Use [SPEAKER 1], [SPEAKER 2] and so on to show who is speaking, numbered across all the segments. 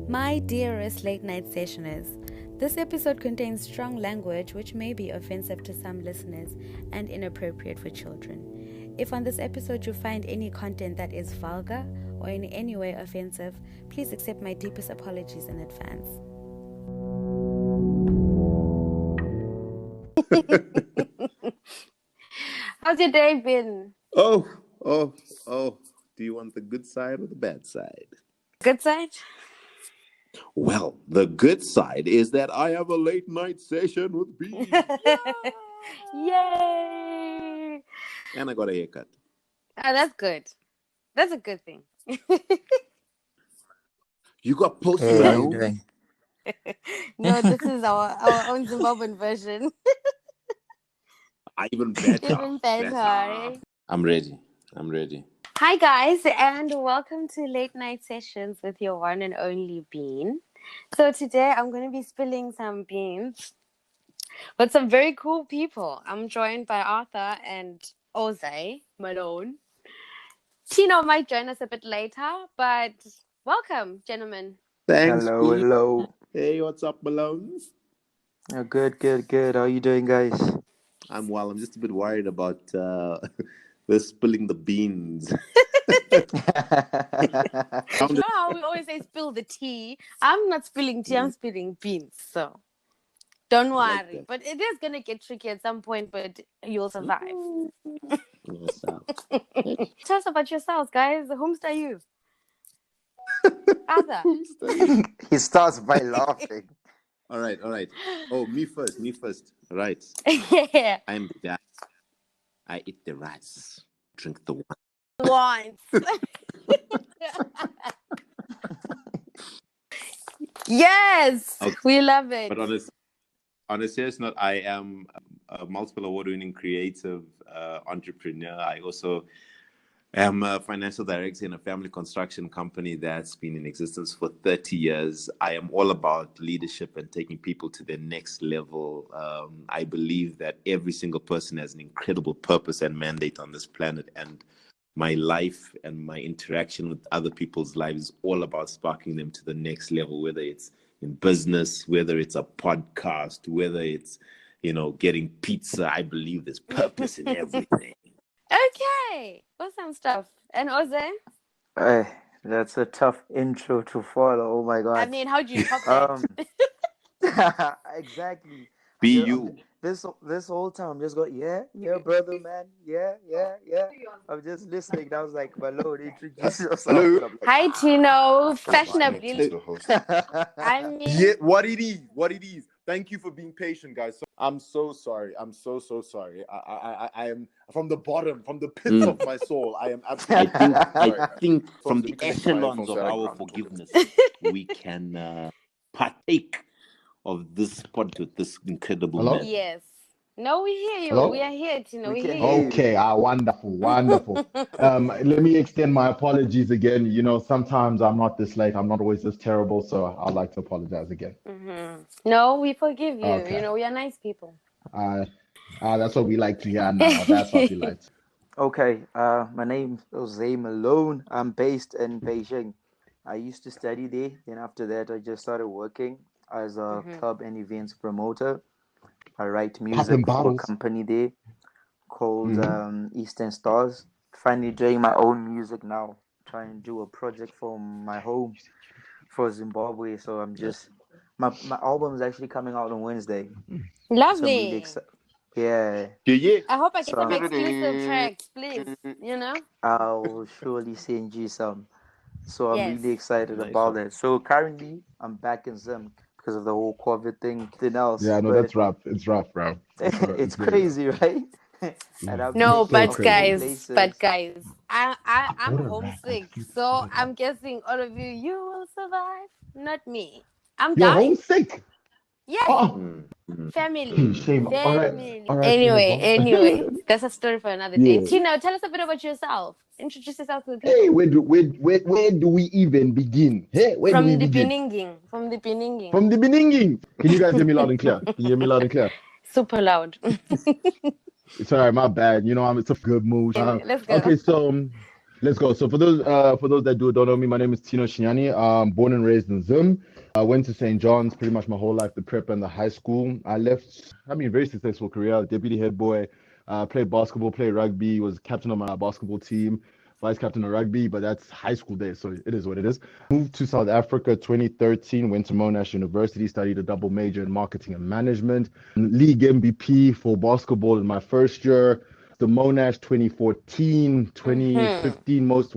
[SPEAKER 1] My dearest late night sessioners, this episode contains strong language which may be offensive to some listeners and inappropriate for children. If on this episode you find any content that is vulgar or in any way offensive, please accept my deepest apologies in advance. How's your day been?
[SPEAKER 2] Oh. Do you want the good side or the bad side?
[SPEAKER 1] Good side?
[SPEAKER 2] Well, the good side is that I have a late night session with B.
[SPEAKER 1] Yay!
[SPEAKER 2] And I got a haircut.
[SPEAKER 1] Oh, that's good. That's a good thing.
[SPEAKER 2] You got Post
[SPEAKER 3] Hey, how you
[SPEAKER 2] Malone?
[SPEAKER 3] doing?
[SPEAKER 1] No, this is our own Zimbabwean version.
[SPEAKER 2] Even better.
[SPEAKER 1] Even better.
[SPEAKER 2] I'm ready.
[SPEAKER 1] Hi guys, and welcome to Late Night Sessions with your one and only Bean. So today I'm going to be spilling some beans with some very cool people. I'm joined by Arthur and Ozay Malone. Tino might join us a bit later, but welcome, gentlemen.
[SPEAKER 2] Thanks,
[SPEAKER 3] Hello,
[SPEAKER 2] B.
[SPEAKER 3] hello.
[SPEAKER 2] Hey, what's up, Malone?
[SPEAKER 3] Oh, good. How you doing, guys?
[SPEAKER 2] I'm well. I'm just a bit worried about the spilling the beans.
[SPEAKER 1] You know how we always say spill the tea? I'm not spilling tea, I'm spilling beans. So don't worry. But it is going to get tricky at some point, but you'll survive. Tell us about yourselves, guys. Whomst are you? Arthur.
[SPEAKER 3] He starts by laughing.
[SPEAKER 2] All right. Oh, me first. Right.
[SPEAKER 1] Yeah.
[SPEAKER 2] I'm that. I eat the rice, drink the wine.
[SPEAKER 1] Once. Yes,
[SPEAKER 2] Okay.
[SPEAKER 1] we love it.
[SPEAKER 2] But on a serious note, I am a multiple award-winning creative entrepreneur. I also am a financial director in a family construction company that's been in existence for 30 years. I am all about leadership and taking people to their next level. I believe that every single person has an incredible purpose and mandate on this planet, and my life and my interaction with other people's lives is all about sparking them to the next level, whether it's in business, whether it's a podcast, whether it's, getting pizza. I believe there's purpose in everything.
[SPEAKER 1] Okay, awesome stuff. And Ozay?
[SPEAKER 3] That's a tough intro to follow. Oh my god.
[SPEAKER 1] I mean, how do you top that?
[SPEAKER 3] Exactly.
[SPEAKER 2] Be you.
[SPEAKER 3] This whole time I'm just going, yeah, brother, man, yeah. I'm just listening. I was like, Malone, introduce yourself.
[SPEAKER 2] Hello.
[SPEAKER 1] Hi, Tino. Fashionably. I mean,
[SPEAKER 4] Yeah, what it is. Thank you for being patient, guys. I'm so sorry. I'm so sorry. I am from the bottom, from the pits of my soul. I am absolutely.
[SPEAKER 2] I think from the echelons of our forgiveness, we can partake of this pod with this incredible man.
[SPEAKER 1] yes. No, we hear you.
[SPEAKER 5] Hello?
[SPEAKER 1] We are here, Tino. We
[SPEAKER 3] We
[SPEAKER 1] hear
[SPEAKER 3] can
[SPEAKER 1] you.
[SPEAKER 3] hear
[SPEAKER 5] Okay, wonderful. Let me extend my apologies again. Sometimes I'm not this late. I'm not always this terrible, so I'd like to apologize again.
[SPEAKER 1] Mm-hmm. No, we forgive you.
[SPEAKER 5] Okay.
[SPEAKER 1] We are nice people.
[SPEAKER 5] That's what we like to hear now. That's what we like.
[SPEAKER 3] Okay, my name's Ozay Malone. I'm based in Beijing. I used to study there. Then after that, I just started working as a club and events promoter. I write music
[SPEAKER 5] Popping
[SPEAKER 3] for a
[SPEAKER 5] bottles.
[SPEAKER 3] company there called Eastern Stars. Finally doing my own music now. Trying to do a project for my home for Zimbabwe. So I'm just my album is actually coming out on Wednesday. So I'm really
[SPEAKER 1] Lovely.
[SPEAKER 3] excited. Yeah.
[SPEAKER 1] I hope I get some
[SPEAKER 3] So-
[SPEAKER 1] exclusive tracks, please.
[SPEAKER 3] I'll surely send you some. So I'm
[SPEAKER 1] Yes.
[SPEAKER 3] really excited
[SPEAKER 2] Nice
[SPEAKER 3] about
[SPEAKER 2] one.
[SPEAKER 3] that. So currently I'm back in Zim because of the whole COVID thing else.
[SPEAKER 5] Yeah, no,
[SPEAKER 3] but
[SPEAKER 5] that's rough. It's rough, bro.
[SPEAKER 3] it's
[SPEAKER 5] very
[SPEAKER 3] crazy, right? And I've
[SPEAKER 1] No,
[SPEAKER 3] been
[SPEAKER 1] but
[SPEAKER 5] so
[SPEAKER 3] crazy.
[SPEAKER 1] guys, I'm
[SPEAKER 5] What a
[SPEAKER 1] homesick.
[SPEAKER 5] rap.
[SPEAKER 1] So I'm guessing all of you will survive. Not me. I'm
[SPEAKER 5] You're
[SPEAKER 1] dying.
[SPEAKER 5] homesick.
[SPEAKER 1] Yes.
[SPEAKER 5] Oh,
[SPEAKER 1] Family.
[SPEAKER 5] shame.
[SPEAKER 1] Family.
[SPEAKER 5] All right.
[SPEAKER 1] Anyway, that's a story for another day.
[SPEAKER 5] Yeah.
[SPEAKER 1] Tino, tell us a bit about yourself. Introduce yourself to the people.
[SPEAKER 5] Hey, where do we even begin? Hey, where do we begin?
[SPEAKER 1] From the beginning.
[SPEAKER 5] From the beginning. Can you guys hear me loud and clear?
[SPEAKER 1] Super loud.
[SPEAKER 5] It's all right, my bad. I'm in a good mood.
[SPEAKER 1] Let's go.
[SPEAKER 5] Okay, so Let's go. So for those that don't know me, my name is Tino Chinyani. Born and raised in Zim. I went to St. John's pretty much my whole life, the prep and the high school. I left, I mean, very successful career, deputy head boy, played basketball, played rugby, was captain of my basketball team, vice captain of rugby, but that's high school days, so it is what it is. Moved to South Africa 2013, went to Monash University, studied a double major in marketing and management, league MVP for basketball in my first year. The Monash 2014,
[SPEAKER 1] Mm-hmm.
[SPEAKER 5] 2015 most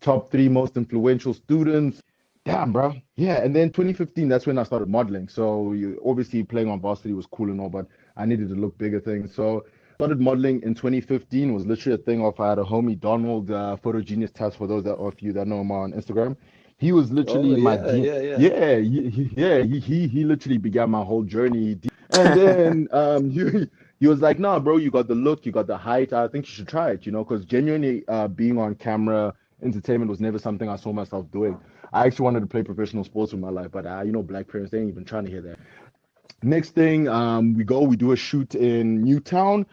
[SPEAKER 5] top three most influential students. Damn, bro. Yeah, and then 2015, that's when I started modeling. So you obviously playing on varsity was cool and all, but I needed to look bigger things. So started modeling in 2015 was literally a thing of I had a homie Donald, Photo Genius Tabs for those that of you that know him on Instagram. He was
[SPEAKER 6] Oh
[SPEAKER 5] literally my
[SPEAKER 6] yeah,
[SPEAKER 5] D.
[SPEAKER 6] yeah, yeah.
[SPEAKER 5] Yeah, he literally began my whole journey. And then he was like, "Nah, bro, you got the look, you got the height. I think you should try it, because genuinely being on camera, entertainment was never something I saw myself doing. I actually wanted to play professional sports with my life, but black parents, they ain't even trying to hear that. Next thing, we do a shoot in Newtown,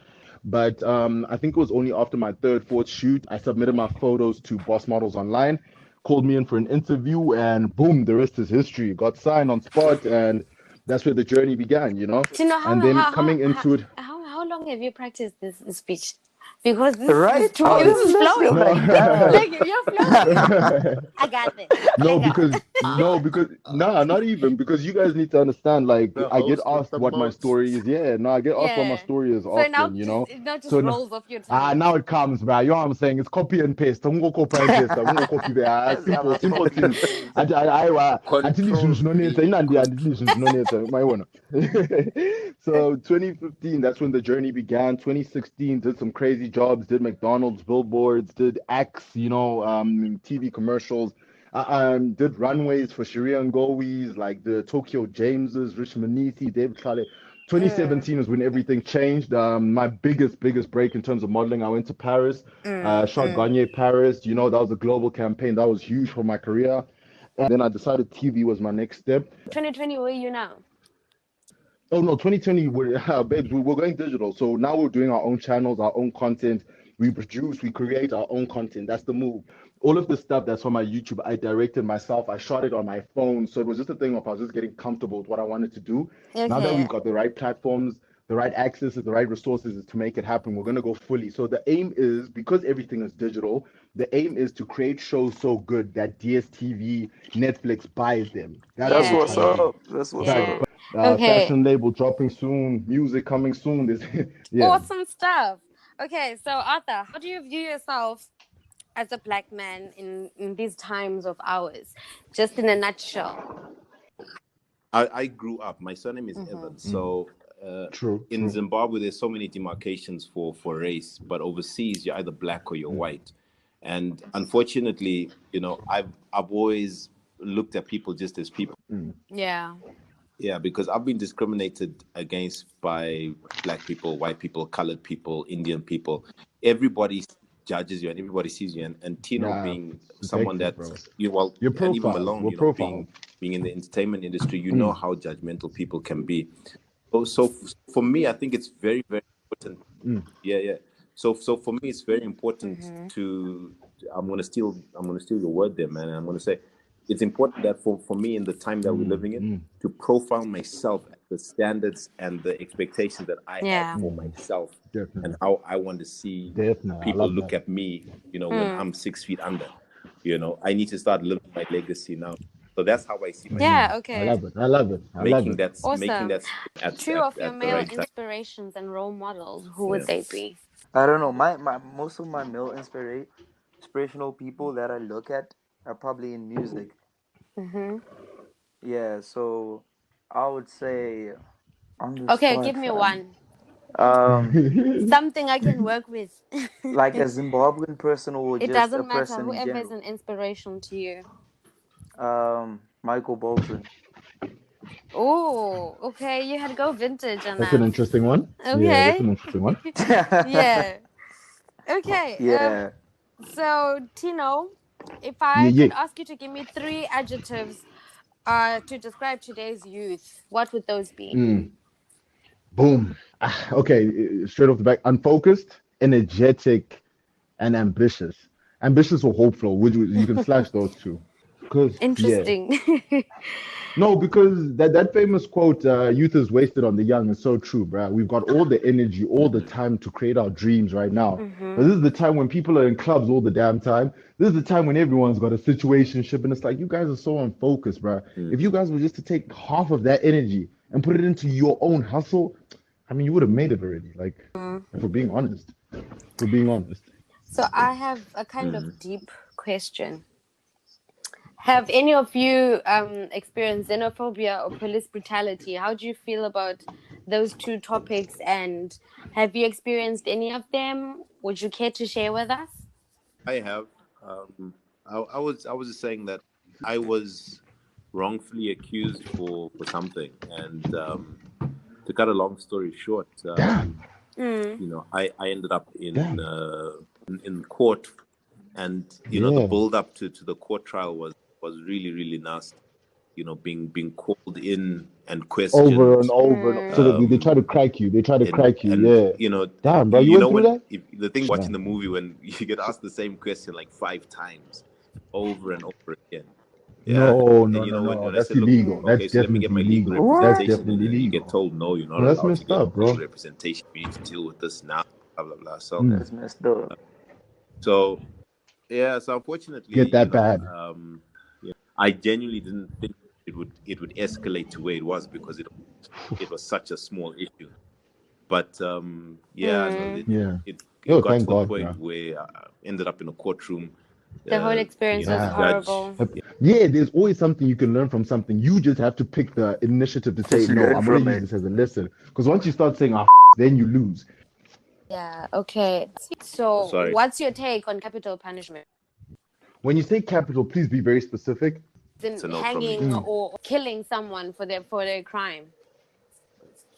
[SPEAKER 5] but I think it was only after my third, fourth shoot, I submitted my photos to Boss Models Online, called me in for an interview, and boom, the rest is history. Got signed on spot, and that's where the journey began.
[SPEAKER 1] Do you know
[SPEAKER 5] And then coming into it,
[SPEAKER 1] how long have you practiced this speech? Because
[SPEAKER 3] Right? I
[SPEAKER 1] this
[SPEAKER 3] was
[SPEAKER 1] is
[SPEAKER 3] just
[SPEAKER 1] flowing.
[SPEAKER 5] no,
[SPEAKER 3] like, damn.
[SPEAKER 1] Like you're flowing. I got this.
[SPEAKER 5] no,
[SPEAKER 1] I got
[SPEAKER 5] because no, because nah, not even because you guys need to understand. Like,
[SPEAKER 6] The
[SPEAKER 5] I get
[SPEAKER 6] host with
[SPEAKER 5] asked
[SPEAKER 6] the
[SPEAKER 5] what my
[SPEAKER 6] most.
[SPEAKER 5] story is. Yeah, no, I get asked what my
[SPEAKER 1] yeah.
[SPEAKER 5] story is
[SPEAKER 1] So now
[SPEAKER 5] often.
[SPEAKER 1] it not just
[SPEAKER 5] So
[SPEAKER 1] rolls off your tongue.
[SPEAKER 5] now it comes, bro. You know what I'm saying? It's copy and paste. I'm gonna copy and paste. I'm gonna copy there.
[SPEAKER 3] Let's have a
[SPEAKER 5] Simple
[SPEAKER 3] copy and
[SPEAKER 5] things.
[SPEAKER 3] paste.
[SPEAKER 5] Until
[SPEAKER 6] Control
[SPEAKER 5] it's no need.
[SPEAKER 6] V.
[SPEAKER 5] Until it's no need. My one. So 2015, that's when the journey began. 2016, did some crazy jobs. Did McDonald's billboards. Did acts. TV commercials. Did runways for Sharia and Gowies, like the Tokyo Jameses, Rich Manisi, David Kale.
[SPEAKER 1] Mm,
[SPEAKER 5] 2017 is when everything changed. My biggest break in terms of modeling, I went to Paris, shot
[SPEAKER 1] mm.
[SPEAKER 5] Garnier Paris. That was a global campaign. That was huge for my career. And then I decided TV was my next step.
[SPEAKER 1] 2020, where are you now?
[SPEAKER 5] Oh no, 2020, babes, we're going digital. So now we're doing our own channels, our own content. We produce, we create our own content. That's the move. All of the stuff that's on my YouTube, I directed myself. I shot it on my phone. So it was just a thing of I was just getting comfortable with what I wanted to do. Now that we've
[SPEAKER 1] Okay.
[SPEAKER 5] got the right platforms, the right accesses, the right resources to make it happen, we're gonna go fully. So the aim is because everything is digital, the aim is to create shows so good that DSTV, Netflix buys them. That's what
[SPEAKER 3] That's
[SPEAKER 5] we're
[SPEAKER 1] Yeah,
[SPEAKER 3] what's
[SPEAKER 5] trying to
[SPEAKER 1] yeah,
[SPEAKER 5] do.
[SPEAKER 3] up. That's what's
[SPEAKER 5] But
[SPEAKER 1] yeah.
[SPEAKER 3] up.
[SPEAKER 1] Okay.
[SPEAKER 5] fashion label dropping soon, music coming soon. This, yeah.
[SPEAKER 1] Awesome stuff. Okay, so Arthur, how do you view yourself as a black man in these times of ours? Just in a nutshell.
[SPEAKER 2] I grew up. My surname is
[SPEAKER 1] Mm-hmm.
[SPEAKER 2] Evans. So
[SPEAKER 5] True,
[SPEAKER 2] in
[SPEAKER 5] true.
[SPEAKER 2] Zimbabwe, there's so many demarcations for race, but overseas, you're either black or you're white. And unfortunately, I've always looked at people just as people.
[SPEAKER 1] Yeah.
[SPEAKER 2] Yeah, because I've been discriminated against by black people, white people, colored people, Indian people. Everybody judges you and everybody sees you. And Tino
[SPEAKER 5] Yeah,
[SPEAKER 2] being
[SPEAKER 5] it's
[SPEAKER 2] someone
[SPEAKER 5] hectic,
[SPEAKER 2] that
[SPEAKER 5] bro. Your
[SPEAKER 2] and even
[SPEAKER 5] profile,
[SPEAKER 2] Malone,
[SPEAKER 5] what profile?
[SPEAKER 2] being in the entertainment industry, you know how judgmental people can be. So for me, I think it's very, very important. Yeah, yeah. So for me, it's very important
[SPEAKER 1] Mm-hmm.
[SPEAKER 2] to. I'm gonna steal your word there, man. And I'm gonna say, it's important that for me in the time that we're living in, to profile myself at the standards and the expectations that I have
[SPEAKER 1] Yeah.
[SPEAKER 2] for myself, and
[SPEAKER 5] Definitely,
[SPEAKER 2] how I want to see
[SPEAKER 5] definitely. I
[SPEAKER 2] people
[SPEAKER 5] love
[SPEAKER 2] look
[SPEAKER 5] that.
[SPEAKER 2] at me. When I'm 6 feet under, I need to start living my legacy now. So that's how I see myself.
[SPEAKER 1] Yeah,
[SPEAKER 5] I
[SPEAKER 1] okay.
[SPEAKER 5] love it. I love it. I love it.
[SPEAKER 2] Making
[SPEAKER 1] Awesome.
[SPEAKER 2] that at
[SPEAKER 1] Two of your
[SPEAKER 2] at the
[SPEAKER 1] male
[SPEAKER 2] right time.
[SPEAKER 1] inspirations and role models, who would
[SPEAKER 2] Yeah.
[SPEAKER 1] they be?
[SPEAKER 3] I don't know. My most of my male inspirational people that I look at are probably in music.
[SPEAKER 1] Mm-hmm.
[SPEAKER 3] Yeah, so I would say on the
[SPEAKER 1] Okay, give
[SPEAKER 3] spot,
[SPEAKER 1] me
[SPEAKER 3] fam.
[SPEAKER 1] one.
[SPEAKER 3] Um,
[SPEAKER 1] Something I can work with.
[SPEAKER 3] like a Zimbabwean person or
[SPEAKER 1] It
[SPEAKER 3] just a
[SPEAKER 1] doesn't matter.
[SPEAKER 3] person in
[SPEAKER 1] Whoever is
[SPEAKER 3] general.
[SPEAKER 1] an inspiration to you.
[SPEAKER 3] Michael Bolton.
[SPEAKER 1] Oh, okay. You had to go vintage on
[SPEAKER 5] That's an
[SPEAKER 1] that.
[SPEAKER 5] interesting one. Yeah, that's
[SPEAKER 1] Okay.
[SPEAKER 5] an interesting one.
[SPEAKER 1] Yeah. Okay.
[SPEAKER 3] Yeah.
[SPEAKER 1] So Tino, if
[SPEAKER 5] Yeah,
[SPEAKER 1] I
[SPEAKER 5] yeah.
[SPEAKER 1] could ask you to give me three adjectives to describe today's youth, what would those be?
[SPEAKER 5] Boom. Okay, straight off the back, unfocused, energetic, and ambitious. Ambitious or hopeful? You can slash those two. Because yeah.
[SPEAKER 1] Interesting.
[SPEAKER 5] No, because that famous quote, "Youth is wasted on the young," is so true, bruh. We've got all the energy, all the time to create our dreams right now. But
[SPEAKER 1] Mm-hmm.
[SPEAKER 5] this is the time when people are in clubs all the damn time. This is the time when everyone's got a situationship, and it's like you guys are so unfocused, bruh. If you guys were just to take half of that energy and put it into your own hustle, I mean, you would have made it already. Like, if we're being honest, if we're being honest.
[SPEAKER 1] So I have a kind of deep question. Have any of you experienced xenophobia or police brutality? How do you feel about those two topics? And have you experienced any of them? Would you care to share with us?
[SPEAKER 2] I have. I was just saying that I was wrongfully accused for something, and to cut a long story short,
[SPEAKER 5] Damn,
[SPEAKER 2] I ended up
[SPEAKER 5] damn.
[SPEAKER 2] in court, and the
[SPEAKER 5] Yeah.
[SPEAKER 2] build up to the court trial was really really nasty. Being called in and
[SPEAKER 5] Over and
[SPEAKER 2] questioned,
[SPEAKER 5] over and so they try to crack you. They try to crack you.
[SPEAKER 2] and
[SPEAKER 5] Yeah. Damn, bro, you went through
[SPEAKER 2] when
[SPEAKER 5] that?
[SPEAKER 2] if the thing
[SPEAKER 5] Yeah.
[SPEAKER 2] watching the movie when you get asked the same question like 5 times over and over again. Yeah,
[SPEAKER 5] No,
[SPEAKER 2] and
[SPEAKER 5] no, no, no.
[SPEAKER 2] when I
[SPEAKER 5] That's
[SPEAKER 2] said, look,
[SPEAKER 5] illegal. That's
[SPEAKER 2] okay, so let me get
[SPEAKER 5] definitely
[SPEAKER 2] my legal
[SPEAKER 5] illegal. That's
[SPEAKER 2] representation, and
[SPEAKER 5] definitely
[SPEAKER 2] then you get
[SPEAKER 5] illegal.
[SPEAKER 2] told, no, you're not
[SPEAKER 5] No, that's
[SPEAKER 2] allowed to
[SPEAKER 5] messed
[SPEAKER 2] get
[SPEAKER 5] up,
[SPEAKER 2] legal
[SPEAKER 5] bro.
[SPEAKER 2] representation. You need to deal with this now. Blah blah blah.
[SPEAKER 3] That's messed up.
[SPEAKER 2] So yeah, so unfortunately,
[SPEAKER 5] Get that bad.
[SPEAKER 2] I genuinely didn't think it would escalate to where it was because it was such a small issue. But yeah, no,
[SPEAKER 5] Yeah.
[SPEAKER 2] it
[SPEAKER 5] Yo,
[SPEAKER 2] got to
[SPEAKER 5] thank
[SPEAKER 2] the
[SPEAKER 5] God,
[SPEAKER 2] point
[SPEAKER 5] bro.
[SPEAKER 2] where I ended up in a courtroom.
[SPEAKER 1] The whole experience was
[SPEAKER 2] The
[SPEAKER 5] Damn.
[SPEAKER 2] judge.
[SPEAKER 1] horrible.
[SPEAKER 5] Yeah, there's always something you can learn from something. You just have to pick the initiative to say,
[SPEAKER 3] Just
[SPEAKER 5] no,
[SPEAKER 3] learn
[SPEAKER 5] I'm gonna
[SPEAKER 3] from
[SPEAKER 5] use
[SPEAKER 3] it.
[SPEAKER 5] this as a lesson. Because once you start saying, then you lose.
[SPEAKER 1] Yeah, okay.
[SPEAKER 2] Oh,
[SPEAKER 1] So,
[SPEAKER 2] sorry.
[SPEAKER 1] what's your take on capital punishment?
[SPEAKER 5] When you say capital, please be very specific.
[SPEAKER 1] In
[SPEAKER 2] It's a no from me.
[SPEAKER 1] hanging or killing someone for their crime?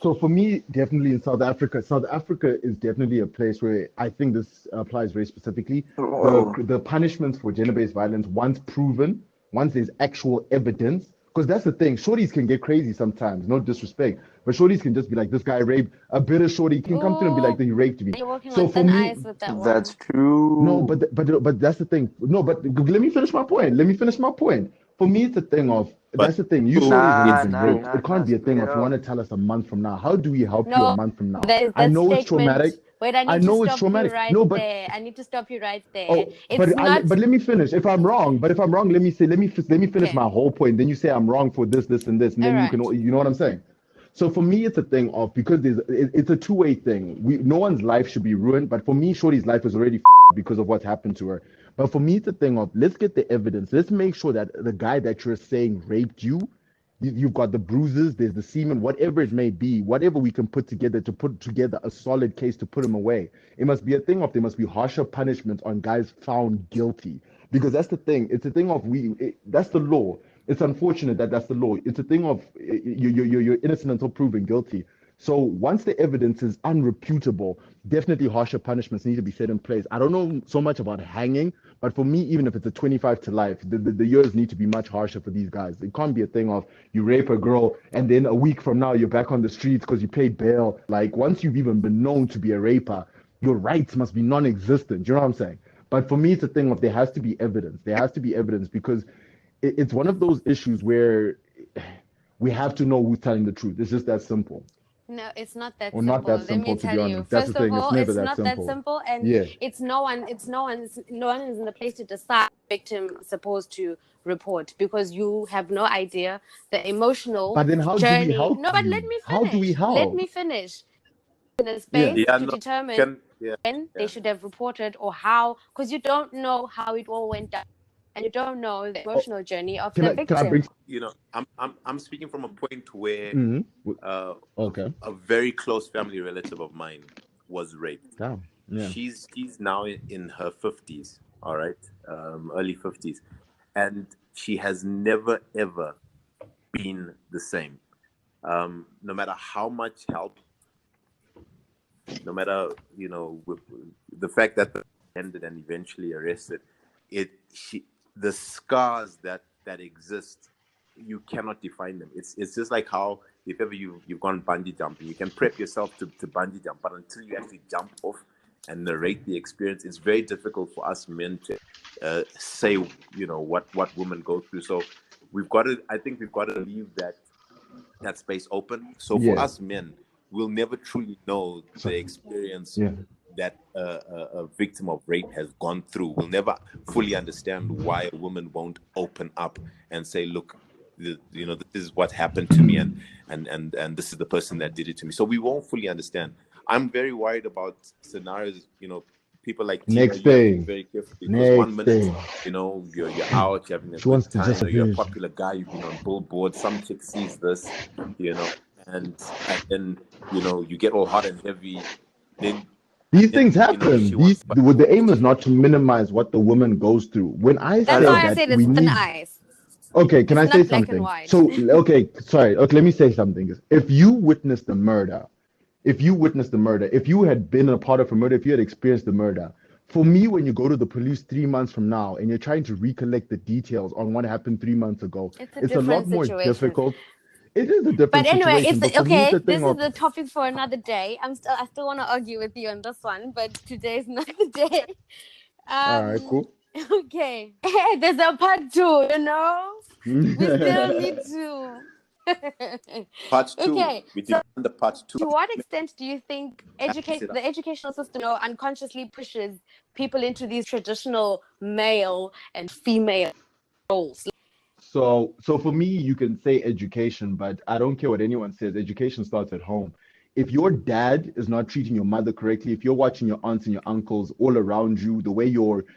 [SPEAKER 5] So for me, definitely in South Africa, South Africa is definitely a place where I think this applies very specifically.
[SPEAKER 3] Oh,
[SPEAKER 5] The punishments for gender-based violence, once proven, once there's actual evidence, because that's the thing, shorties can get crazy sometimes, no disrespect, but shorties can just be like, this guy raped, a bitter shorty can come to them and be
[SPEAKER 1] Oh,
[SPEAKER 5] like, he raped me.
[SPEAKER 1] you're working
[SPEAKER 5] So
[SPEAKER 1] on
[SPEAKER 5] for
[SPEAKER 1] thin
[SPEAKER 5] me,
[SPEAKER 1] ice with that
[SPEAKER 3] that's
[SPEAKER 1] one.
[SPEAKER 5] no,
[SPEAKER 3] true.
[SPEAKER 5] but that's the thing. No, but let me finish my point. Let me finish my point. For me, it's a thing of
[SPEAKER 2] But
[SPEAKER 5] that's the thing. You shorties have not
[SPEAKER 2] it's
[SPEAKER 3] Nah,
[SPEAKER 5] been
[SPEAKER 3] nah,
[SPEAKER 5] raped.
[SPEAKER 3] nah,
[SPEAKER 5] It
[SPEAKER 3] nah.
[SPEAKER 5] can't be a
[SPEAKER 3] Spit
[SPEAKER 5] thing
[SPEAKER 3] it
[SPEAKER 5] of you want
[SPEAKER 3] out.
[SPEAKER 5] to tell us a month from now. How do we help you a
[SPEAKER 1] No,
[SPEAKER 5] month from now?
[SPEAKER 1] there's
[SPEAKER 5] I
[SPEAKER 1] that
[SPEAKER 5] know it's
[SPEAKER 1] statement.
[SPEAKER 5] traumatic.
[SPEAKER 1] Wait, I
[SPEAKER 5] I
[SPEAKER 1] need to
[SPEAKER 5] know it's
[SPEAKER 1] stop you
[SPEAKER 5] traumatic.
[SPEAKER 1] right
[SPEAKER 5] No, but
[SPEAKER 1] there. I need to stop you right there.
[SPEAKER 5] oh,
[SPEAKER 1] It's not
[SPEAKER 5] but let me finish. If I'm wrong, but if I'm wrong, let me finish
[SPEAKER 1] okay.
[SPEAKER 5] my whole point. Then you say I'm wrong for this, and this, and
[SPEAKER 1] All
[SPEAKER 5] then
[SPEAKER 1] right.
[SPEAKER 5] you know what I'm saying. So for me, it's a thing of because it's a two-way thing. No one's life should be ruined, but for me, Shorty's life is already because of what's happened to her. But for me, it's a thing of let's get the evidence. Let's make sure that the guy that you're saying raped you've got the bruises, there's the semen, whatever it may be, whatever we can put together to put together a solid case to put him away. It must be a thing of there must be harsher punishment on guys found guilty because that's the thing. It's a thing of that's the law. It's unfortunate that that's the law. It's a thing of you're innocent until proven guilty. So once the evidence is unreputable, definitely harsher punishments need to be set in place. I don't know so much about hanging, but for me, even if it's a 25 to life, the years need to be much harsher for these guys. It can't be a thing of you rape a girl and then a week from now you're back on the streets because you paid bail. Like once you've even been known to be a raper, your rights must be non-existent. You know what I'm saying? But for me, it's a thing of there has to be evidence. There has to be evidence because it's one of those issues where we have to know who's telling the truth. It's just that simple.
[SPEAKER 1] No, it's not that
[SPEAKER 5] Or not
[SPEAKER 1] simple.
[SPEAKER 5] that
[SPEAKER 1] Let me
[SPEAKER 5] simple, to
[SPEAKER 1] tell
[SPEAKER 5] be
[SPEAKER 1] you.
[SPEAKER 5] honest. That's the
[SPEAKER 1] First of
[SPEAKER 5] thing. It's
[SPEAKER 1] all,
[SPEAKER 5] never
[SPEAKER 1] it's
[SPEAKER 5] that
[SPEAKER 1] not that
[SPEAKER 5] simple.
[SPEAKER 1] simple, and
[SPEAKER 5] Yeah.
[SPEAKER 1] no one is in the place to decide victim is supposed to report because you have no idea the emotional
[SPEAKER 5] But then how do we
[SPEAKER 1] journey.
[SPEAKER 5] help
[SPEAKER 1] No, but let
[SPEAKER 5] you?
[SPEAKER 1] me
[SPEAKER 5] How do we
[SPEAKER 1] finish. Let
[SPEAKER 5] help?
[SPEAKER 1] me finish. In a
[SPEAKER 5] Yeah.
[SPEAKER 1] space
[SPEAKER 2] yeah,
[SPEAKER 1] to
[SPEAKER 2] no,
[SPEAKER 1] determine
[SPEAKER 2] can yeah,
[SPEAKER 1] when they
[SPEAKER 2] yeah.
[SPEAKER 1] should have reported or how, because you don't know how it all went down, and you don't know the
[SPEAKER 5] Oh,
[SPEAKER 1] emotional journey of
[SPEAKER 5] can
[SPEAKER 1] the
[SPEAKER 5] I
[SPEAKER 1] victim.
[SPEAKER 5] bring
[SPEAKER 2] I'm speaking from a point where
[SPEAKER 5] mm-hmm.
[SPEAKER 2] uh,
[SPEAKER 5] Okay.
[SPEAKER 2] a very close family relative of mine was raped.
[SPEAKER 5] Damn. Yeah.
[SPEAKER 2] She's now in her 50s, all right, early 50s, and she has never ever been the same. No matter how much help, no matter the fact that the ended and eventually arrested, the scars that exist, you cannot define them. It's just like how if ever you've gone bungee jumping, you can prep yourself to bungee jump, but until you actually jump off, narrate the experience, it's very difficult for us men to say, what women go through. So I think we've got to leave that space open. So for
[SPEAKER 5] Yeah.
[SPEAKER 2] us men, we'll never truly know the experience
[SPEAKER 5] Yeah.
[SPEAKER 2] that a victim of rape has gone through. We'll never fully understand why a woman won't open up and say, look, this is what happened to me, and this is the person that did it to me. So we won't fully understand. I'm very worried about scenarios, people like Tino.
[SPEAKER 5] Next
[SPEAKER 2] You have to be
[SPEAKER 5] thing.
[SPEAKER 2] very careful, because one
[SPEAKER 5] Next
[SPEAKER 2] minute,
[SPEAKER 5] thing.
[SPEAKER 2] you're out, you're having a
[SPEAKER 5] She wants
[SPEAKER 2] good
[SPEAKER 5] to just
[SPEAKER 2] time, you're a
[SPEAKER 5] finish.
[SPEAKER 2] popular guy, you've been on billboard, some chick sees this, and then you get all hot and heavy. Then
[SPEAKER 5] These things happen.
[SPEAKER 2] she wants
[SPEAKER 5] The aim is not to minimize what the woman goes through. When I
[SPEAKER 1] That's
[SPEAKER 5] said
[SPEAKER 1] why I
[SPEAKER 5] that
[SPEAKER 1] said
[SPEAKER 5] we
[SPEAKER 1] it's thin
[SPEAKER 5] need,
[SPEAKER 1] ice.
[SPEAKER 5] okay, can
[SPEAKER 1] It's
[SPEAKER 5] I say
[SPEAKER 1] not black and
[SPEAKER 5] something?
[SPEAKER 1] white.
[SPEAKER 5] So, okay, sorry. Okay, let me say something. If you witnessed the murder, if you had been a part of a murder, if you had experienced the murder, for me, when you go to the police 3 months from now and you're trying to recollect the details on what happened 3 months ago,
[SPEAKER 1] It's a
[SPEAKER 5] it's a lot
[SPEAKER 1] different
[SPEAKER 5] more
[SPEAKER 1] situation.
[SPEAKER 5] difficult. It is a
[SPEAKER 1] But
[SPEAKER 5] different
[SPEAKER 1] anyway,
[SPEAKER 5] situation.
[SPEAKER 1] it's
[SPEAKER 5] But for me,
[SPEAKER 1] okay.
[SPEAKER 5] the
[SPEAKER 1] This
[SPEAKER 5] thing
[SPEAKER 1] is
[SPEAKER 5] of,
[SPEAKER 1] the topic for another day. I still want to argue with you on this one, but today's not the day.
[SPEAKER 5] all right, cool.
[SPEAKER 1] Okay. Hey, there's a part two, We still need to.
[SPEAKER 2] part two.
[SPEAKER 1] Okay.
[SPEAKER 2] We
[SPEAKER 1] So,
[SPEAKER 2] did the part two.
[SPEAKER 1] to what extent do you think the educational system unconsciously pushes people into these traditional male and female roles?
[SPEAKER 5] So for me, you can say education, but I don't care what anyone says. Education starts at home. If your dad is not treating your mother correctly, if you're watching your aunts and your uncles all around you, the way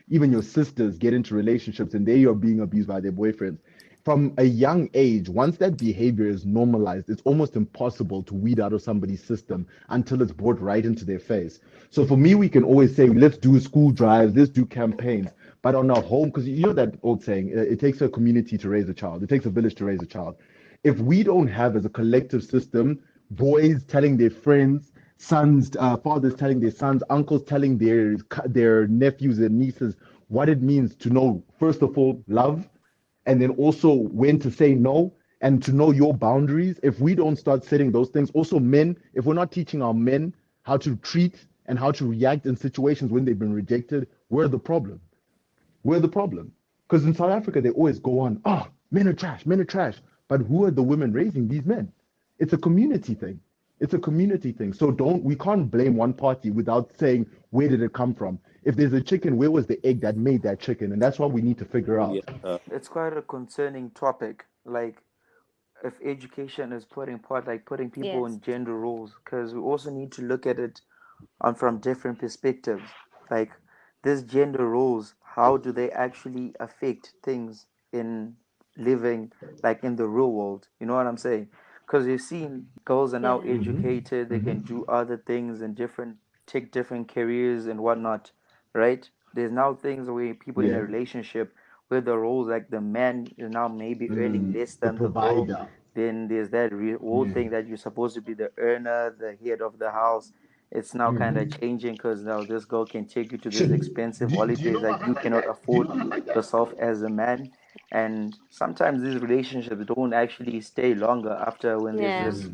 [SPEAKER 5] even your sisters get into relationships and they are being abused by their boyfriends, from a young age, once that behavior is normalized, it's almost impossible to weed out of somebody's system until it's brought right into their face. So for me, we can always say, let's do school drives, let's do campaigns. But on our home, because you know that old saying, it takes a community to raise a child, it takes a village to raise a child. If we don't have, as a collective system, boys telling their friends, sons, fathers telling their sons, uncles telling their nephews and nieces what it means to know, first of all, love, and then also when to say no and to know your boundaries. If we don't start setting those things, also men, if we're not teaching our men how to treat and how to react in situations when they've been rejected, we're the problem. We're the problem. Because in South Africa, they always go on, oh, men are trash, men are trash. But who are the women raising these men? It's a community thing. It's a community thing. So we can't blame one party without saying, where did it come from? If there's a chicken, where was the egg that made that chicken? And that's what we need to figure out.
[SPEAKER 2] Yeah.
[SPEAKER 3] It's quite a concerning topic. Like, if education is putting people
[SPEAKER 1] Yes.
[SPEAKER 3] in gender roles, because we also need to look at it on from different perspectives. Like, these gender roles, how do they actually affect things in living, like in the real world? You know what I'm saying? Because you've seen girls are now
[SPEAKER 1] Yeah.
[SPEAKER 3] educated, they can do other things and take different careers and whatnot, right? There's now things where people in a
[SPEAKER 5] Yeah.
[SPEAKER 3] relationship where the roles, like the man is now maybe earning less
[SPEAKER 5] The
[SPEAKER 3] than the girl.
[SPEAKER 5] provider.
[SPEAKER 3] Then there's that whole
[SPEAKER 5] Yeah.
[SPEAKER 3] thing that you're supposed to be the earner, the head of the house. It's now kind of changing because now this girl can take you to these expensive
[SPEAKER 5] Do you
[SPEAKER 3] holidays
[SPEAKER 5] know my
[SPEAKER 3] that you
[SPEAKER 5] man like
[SPEAKER 3] cannot
[SPEAKER 5] that? Do you
[SPEAKER 3] afford
[SPEAKER 5] know him like that?
[SPEAKER 3] yourself as a man. And sometimes these relationships don't actually stay longer after when there's
[SPEAKER 1] Yeah.
[SPEAKER 3] this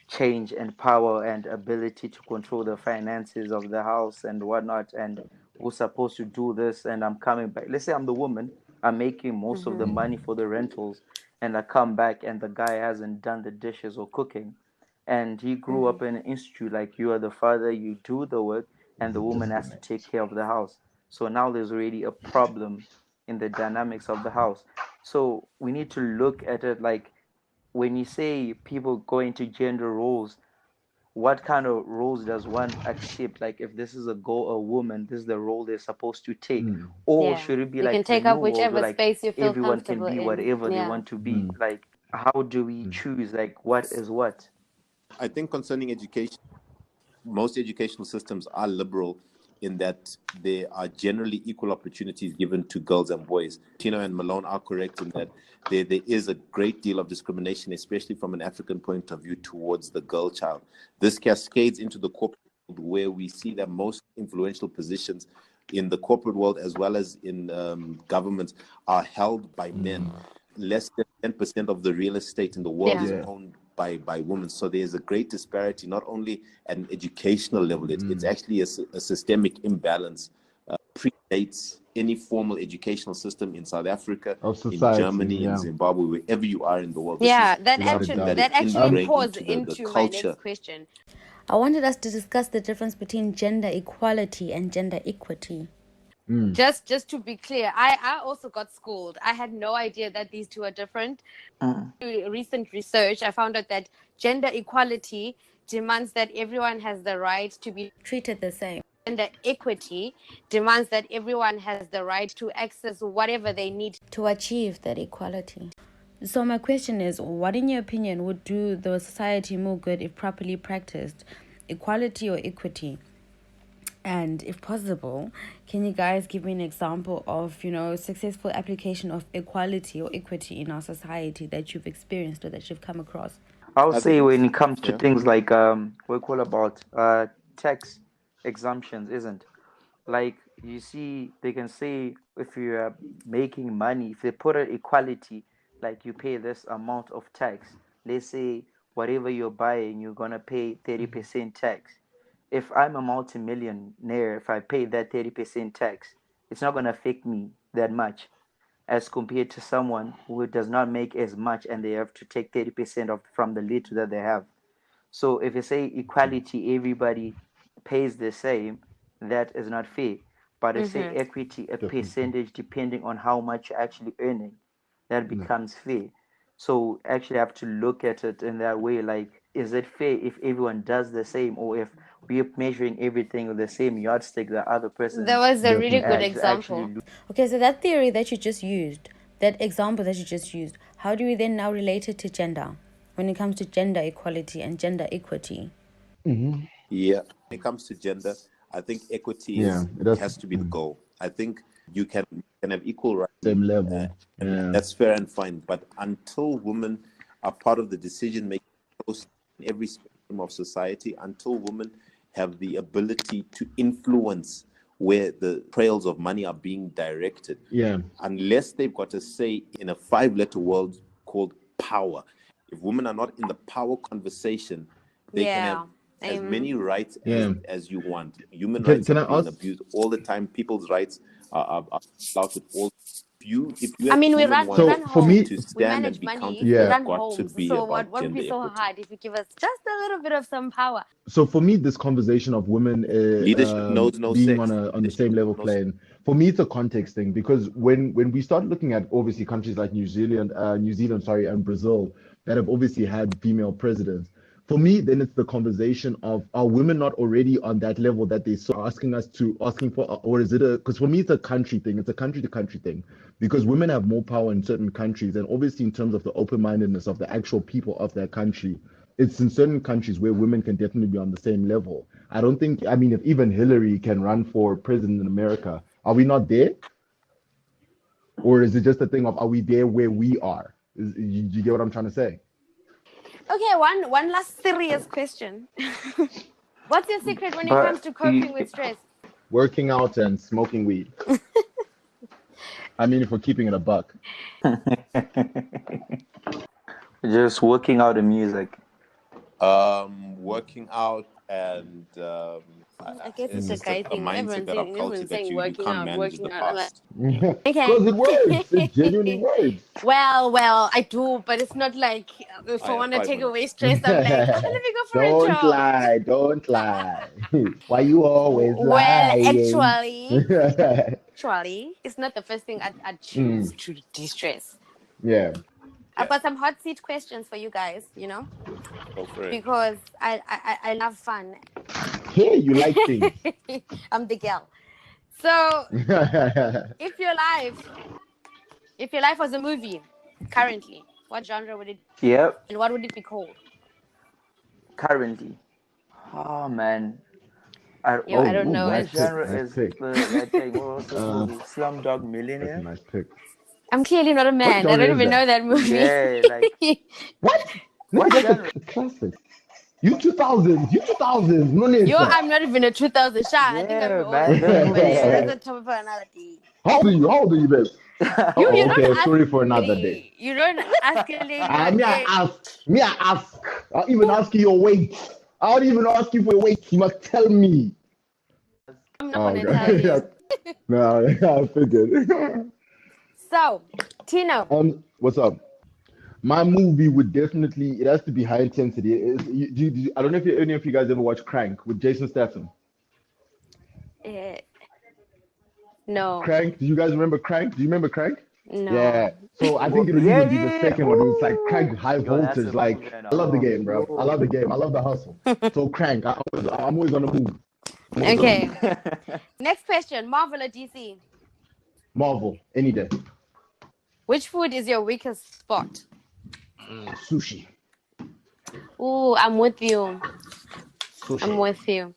[SPEAKER 3] change and power and ability to control the finances of the house and whatnot. And who's supposed to do this? And I'm coming back. Let's say I'm the woman, I'm making most of the money for the rentals, and I come back and the guy hasn't done the dishes or cooking. And he grew up in an institute like you are the father, you do the work, and the woman has to take care of the house. So now there's already a problem in the dynamics of the house. So we need to look at it like, when you say people go into gender roles, what kind of roles does one accept? Like, if this is a girl, a woman, this is the role they're supposed to take. Or
[SPEAKER 1] Yeah.
[SPEAKER 3] should it be
[SPEAKER 1] You can
[SPEAKER 3] like the
[SPEAKER 1] take
[SPEAKER 3] new
[SPEAKER 1] up
[SPEAKER 3] world where
[SPEAKER 1] whichever
[SPEAKER 3] like
[SPEAKER 1] space you feel
[SPEAKER 3] everyone can
[SPEAKER 1] comfortable
[SPEAKER 3] be
[SPEAKER 1] in.
[SPEAKER 3] whatever they
[SPEAKER 1] Yeah.
[SPEAKER 3] want to be? Like, how do we choose like what is what?
[SPEAKER 2] I think concerning education, most educational systems are liberal in that there are generally equal opportunities given to girls and boys. Tino and Malone are correct in that there is a great deal of discrimination, especially from an African point of view, towards the girl child. This cascades into the corporate world, where we see that most influential positions in the corporate world as well as in governments are held by men. Less than 10% of the real estate in the world
[SPEAKER 1] Yeah.
[SPEAKER 2] is
[SPEAKER 5] Yeah.
[SPEAKER 2] owned by women. So there's a great disparity, not only at an educational level, it's actually a systemic imbalance. Predates any formal educational system in South Africa,
[SPEAKER 5] Of
[SPEAKER 2] in
[SPEAKER 5] society,
[SPEAKER 2] Germany, in Zimbabwe, wherever you are in the world.
[SPEAKER 1] Yeah,
[SPEAKER 2] This
[SPEAKER 1] that
[SPEAKER 2] is something
[SPEAKER 1] actually
[SPEAKER 2] that is ingrained
[SPEAKER 1] pours
[SPEAKER 2] into the
[SPEAKER 1] into my
[SPEAKER 2] culture.
[SPEAKER 1] next question. I wanted us to discuss the difference between gender equality and gender equity. Just to be clear, I also got schooled. I had no idea that these two are different. Through recent research, I found out that gender equality demands that everyone has the right to be treated the same. Gender equity demands that everyone has the right to access whatever they need to achieve that equality. So my question is, what in your opinion would do the society more good if properly practiced? Equality or equity? And if possible, can you guys give me an example of, successful application of equality or equity in our society that you've experienced or that you've come across?
[SPEAKER 3] I'll
[SPEAKER 2] I
[SPEAKER 3] say
[SPEAKER 2] think,
[SPEAKER 3] when it comes to
[SPEAKER 2] yeah.
[SPEAKER 3] things like we call about tax exemptions, isn't like you see they can say if you are making money, if they put an equality, like you pay this amount of tax. Let's say whatever you're buying, you're gonna pay 30% tax. If I'm a multimillionaire, if I pay that 30% tax, it's not gonna affect me that much as compared to someone who does not make as much and they have to take 30% of from the little that they have. So if you say equality, everybody pays the same, that is not fair. But if say equity, a percentage depending on how much you're actually earning, that becomes fair. So actually have to look at it in that way, like, is it fair if everyone does the same, or if we're measuring everything with the same yardstick that other person
[SPEAKER 1] That was a really good
[SPEAKER 3] actually
[SPEAKER 1] example. Okay, so that theory that you just used, that example that you just used, how do we then now relate it to gender when it comes to gender equality and gender equity?
[SPEAKER 2] Yeah, when it comes to gender, I think equity has to be the goal. I think you can have equal rights,
[SPEAKER 5] same level.
[SPEAKER 2] and that's fair and fine. But until women are part of the decision-making process in every spectrum of society, until women have the ability to influence where the trails of money are being directed, unless they've got a say in a 5-letter word called power. If women are not in the power conversation, they can have as many rights as you want. Human rights are being abused all the time. People's rights are flouted all. If you
[SPEAKER 1] I mean, we run homes,
[SPEAKER 2] to stand
[SPEAKER 1] we manage
[SPEAKER 2] and be
[SPEAKER 1] money,
[SPEAKER 2] counted,
[SPEAKER 1] we run
[SPEAKER 2] got
[SPEAKER 1] homes.
[SPEAKER 2] to be
[SPEAKER 1] So
[SPEAKER 2] about
[SPEAKER 1] what would be
[SPEAKER 2] gender
[SPEAKER 1] so
[SPEAKER 2] equity.
[SPEAKER 1] hard if you give us just a little bit of some power?
[SPEAKER 5] So for me, this conversation of women
[SPEAKER 2] Leadership knows no
[SPEAKER 5] being
[SPEAKER 2] sex.
[SPEAKER 5] on the same level playing, for me, it's a context thing, because when we start looking at obviously countries like New Zealand, and Brazil that have obviously had female presidents, for me, then it's the conversation of, are women not already on that level that they so asking for, or is it because for me it's a country thing, it's a country to country thing, because women have more power in certain countries, and obviously in terms of the open-mindedness of the actual people of that country, it's in certain countries where women can definitely be on the same level. I don't think, I mean, if even Hillary can run for president in America, are we not there? Or is it just a thing of, are we there where we are? You get what I'm trying to say?
[SPEAKER 1] Okay, one last serious question. What's your secret when it comes to coping with stress?
[SPEAKER 5] Working out and smoking weed. I mean, if we're keeping it a buck.
[SPEAKER 3] Just working out the music.
[SPEAKER 2] Working out and
[SPEAKER 1] I guess it's
[SPEAKER 2] just
[SPEAKER 1] a guy
[SPEAKER 2] a
[SPEAKER 1] thing.
[SPEAKER 2] mindset that I've
[SPEAKER 1] Everyone's
[SPEAKER 2] that
[SPEAKER 1] saying
[SPEAKER 2] you
[SPEAKER 1] working
[SPEAKER 2] can't
[SPEAKER 1] out,
[SPEAKER 2] manage
[SPEAKER 1] working
[SPEAKER 2] the
[SPEAKER 1] out. I'm like,
[SPEAKER 2] past.
[SPEAKER 1] okay.
[SPEAKER 5] Because it works. It genuinely works.
[SPEAKER 1] Well, I do, but it's not like if I
[SPEAKER 2] have
[SPEAKER 1] want to
[SPEAKER 2] 5
[SPEAKER 1] take
[SPEAKER 2] minutes.
[SPEAKER 1] away stress, I'm like, let me go for a
[SPEAKER 5] Don't
[SPEAKER 1] jog.
[SPEAKER 5] lie. Don't lie. Why you always
[SPEAKER 1] Well,
[SPEAKER 5] lying?
[SPEAKER 1] actually, it's not the first thing I'd choose to de-stress.
[SPEAKER 5] Yeah.
[SPEAKER 1] I've got some hot seat questions for you guys,
[SPEAKER 2] Go for it.
[SPEAKER 1] because I love fun.
[SPEAKER 5] Hey, you like things.
[SPEAKER 1] I'm the girl. So if your life was a movie currently, what genre would it be?
[SPEAKER 3] Yep.
[SPEAKER 1] And what would it be called?
[SPEAKER 3] Currently. Oh man. I
[SPEAKER 1] don't know.
[SPEAKER 3] what genre
[SPEAKER 5] nice
[SPEAKER 3] is
[SPEAKER 5] pick.
[SPEAKER 3] that thing? What was this movie? Slumdog
[SPEAKER 5] That's a
[SPEAKER 3] Millionaire?
[SPEAKER 5] nice pick.
[SPEAKER 1] I'm clearly not a
[SPEAKER 5] What
[SPEAKER 1] man. I
[SPEAKER 5] genre
[SPEAKER 1] don't
[SPEAKER 5] is
[SPEAKER 1] even know
[SPEAKER 5] that?
[SPEAKER 1] that movie.
[SPEAKER 3] Yeah, like
[SPEAKER 5] What?
[SPEAKER 3] what
[SPEAKER 5] Nigga,
[SPEAKER 3] genre?
[SPEAKER 5] that's a classic. You 2000s. You 2000s. No need,
[SPEAKER 1] Yo,
[SPEAKER 5] sir.
[SPEAKER 1] I'm not even a 2000 shot. I think I'm
[SPEAKER 3] Yeah,
[SPEAKER 1] older
[SPEAKER 3] man,
[SPEAKER 1] than
[SPEAKER 3] that
[SPEAKER 1] you, but
[SPEAKER 3] movie
[SPEAKER 1] yeah,
[SPEAKER 3] is
[SPEAKER 1] that's a topic for another day.
[SPEAKER 5] How old are you? How old are you, babe?
[SPEAKER 1] You
[SPEAKER 5] Oh,
[SPEAKER 1] don't
[SPEAKER 5] okay,
[SPEAKER 1] ask
[SPEAKER 5] story for another
[SPEAKER 1] me.
[SPEAKER 5] day.
[SPEAKER 1] You don't ask a lady.
[SPEAKER 5] Me, I ask. Me, I ask. I'll even ask you your weight. I'll even ask you for your weight. You must tell me.
[SPEAKER 1] I'm not
[SPEAKER 5] Oh,
[SPEAKER 1] gonna tell
[SPEAKER 5] okay.
[SPEAKER 1] you.
[SPEAKER 5] No, I figured.
[SPEAKER 1] So, Tino.
[SPEAKER 5] What's up? My movie would definitely. It has to be high intensity. I don't know if any of you guys ever watched Crank with Jason Statham.
[SPEAKER 1] Eh, no,
[SPEAKER 5] Crank. Do you guys remember Crank? Do you remember Crank? Yeah.
[SPEAKER 1] no.
[SPEAKER 5] So I think it would
[SPEAKER 3] Yeah,
[SPEAKER 5] even be the
[SPEAKER 3] yeah.
[SPEAKER 5] second one. It was like Crank high
[SPEAKER 3] Yo, that's
[SPEAKER 5] voltage.
[SPEAKER 3] a
[SPEAKER 5] Like
[SPEAKER 3] movie and a
[SPEAKER 5] I love the
[SPEAKER 3] half,
[SPEAKER 5] game, bro. I
[SPEAKER 3] bro.
[SPEAKER 5] love the game. I love the hustle. So Crank. I'm always on the move.
[SPEAKER 1] Okay. Next question. Marvel or DC?
[SPEAKER 5] Marvel any day.
[SPEAKER 1] Which food is your weakest spot?
[SPEAKER 5] Sushi.
[SPEAKER 1] Ooh, I'm with you. I'm
[SPEAKER 5] Sushi.
[SPEAKER 1] with you.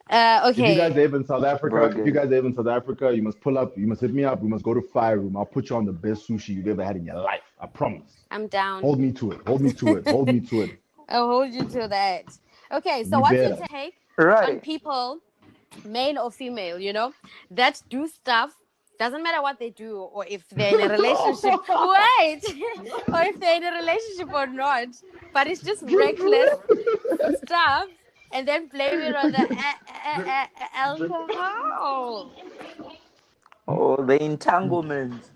[SPEAKER 5] If you guys
[SPEAKER 1] Okay.
[SPEAKER 5] are ever in South Africa,
[SPEAKER 3] Burgers.
[SPEAKER 5] you must pull up. You must hit me up. We must go to Fire Room. I'll put you on the best sushi you've ever had in your life. I promise.
[SPEAKER 1] I'm down.
[SPEAKER 5] Hold me to it. Hold me to it. Hold me to it.
[SPEAKER 1] I'll hold you to that. Okay, so
[SPEAKER 5] You
[SPEAKER 1] what's your
[SPEAKER 5] better.
[SPEAKER 1] take on
[SPEAKER 3] Right.
[SPEAKER 1] people, male or female, that do stuff, doesn't matter what they do, or if they're in a relationship, wait, or if they're in a relationship or not, but it's just reckless stuff, and then blame it on the alcohol.
[SPEAKER 3] Oh, the entanglement.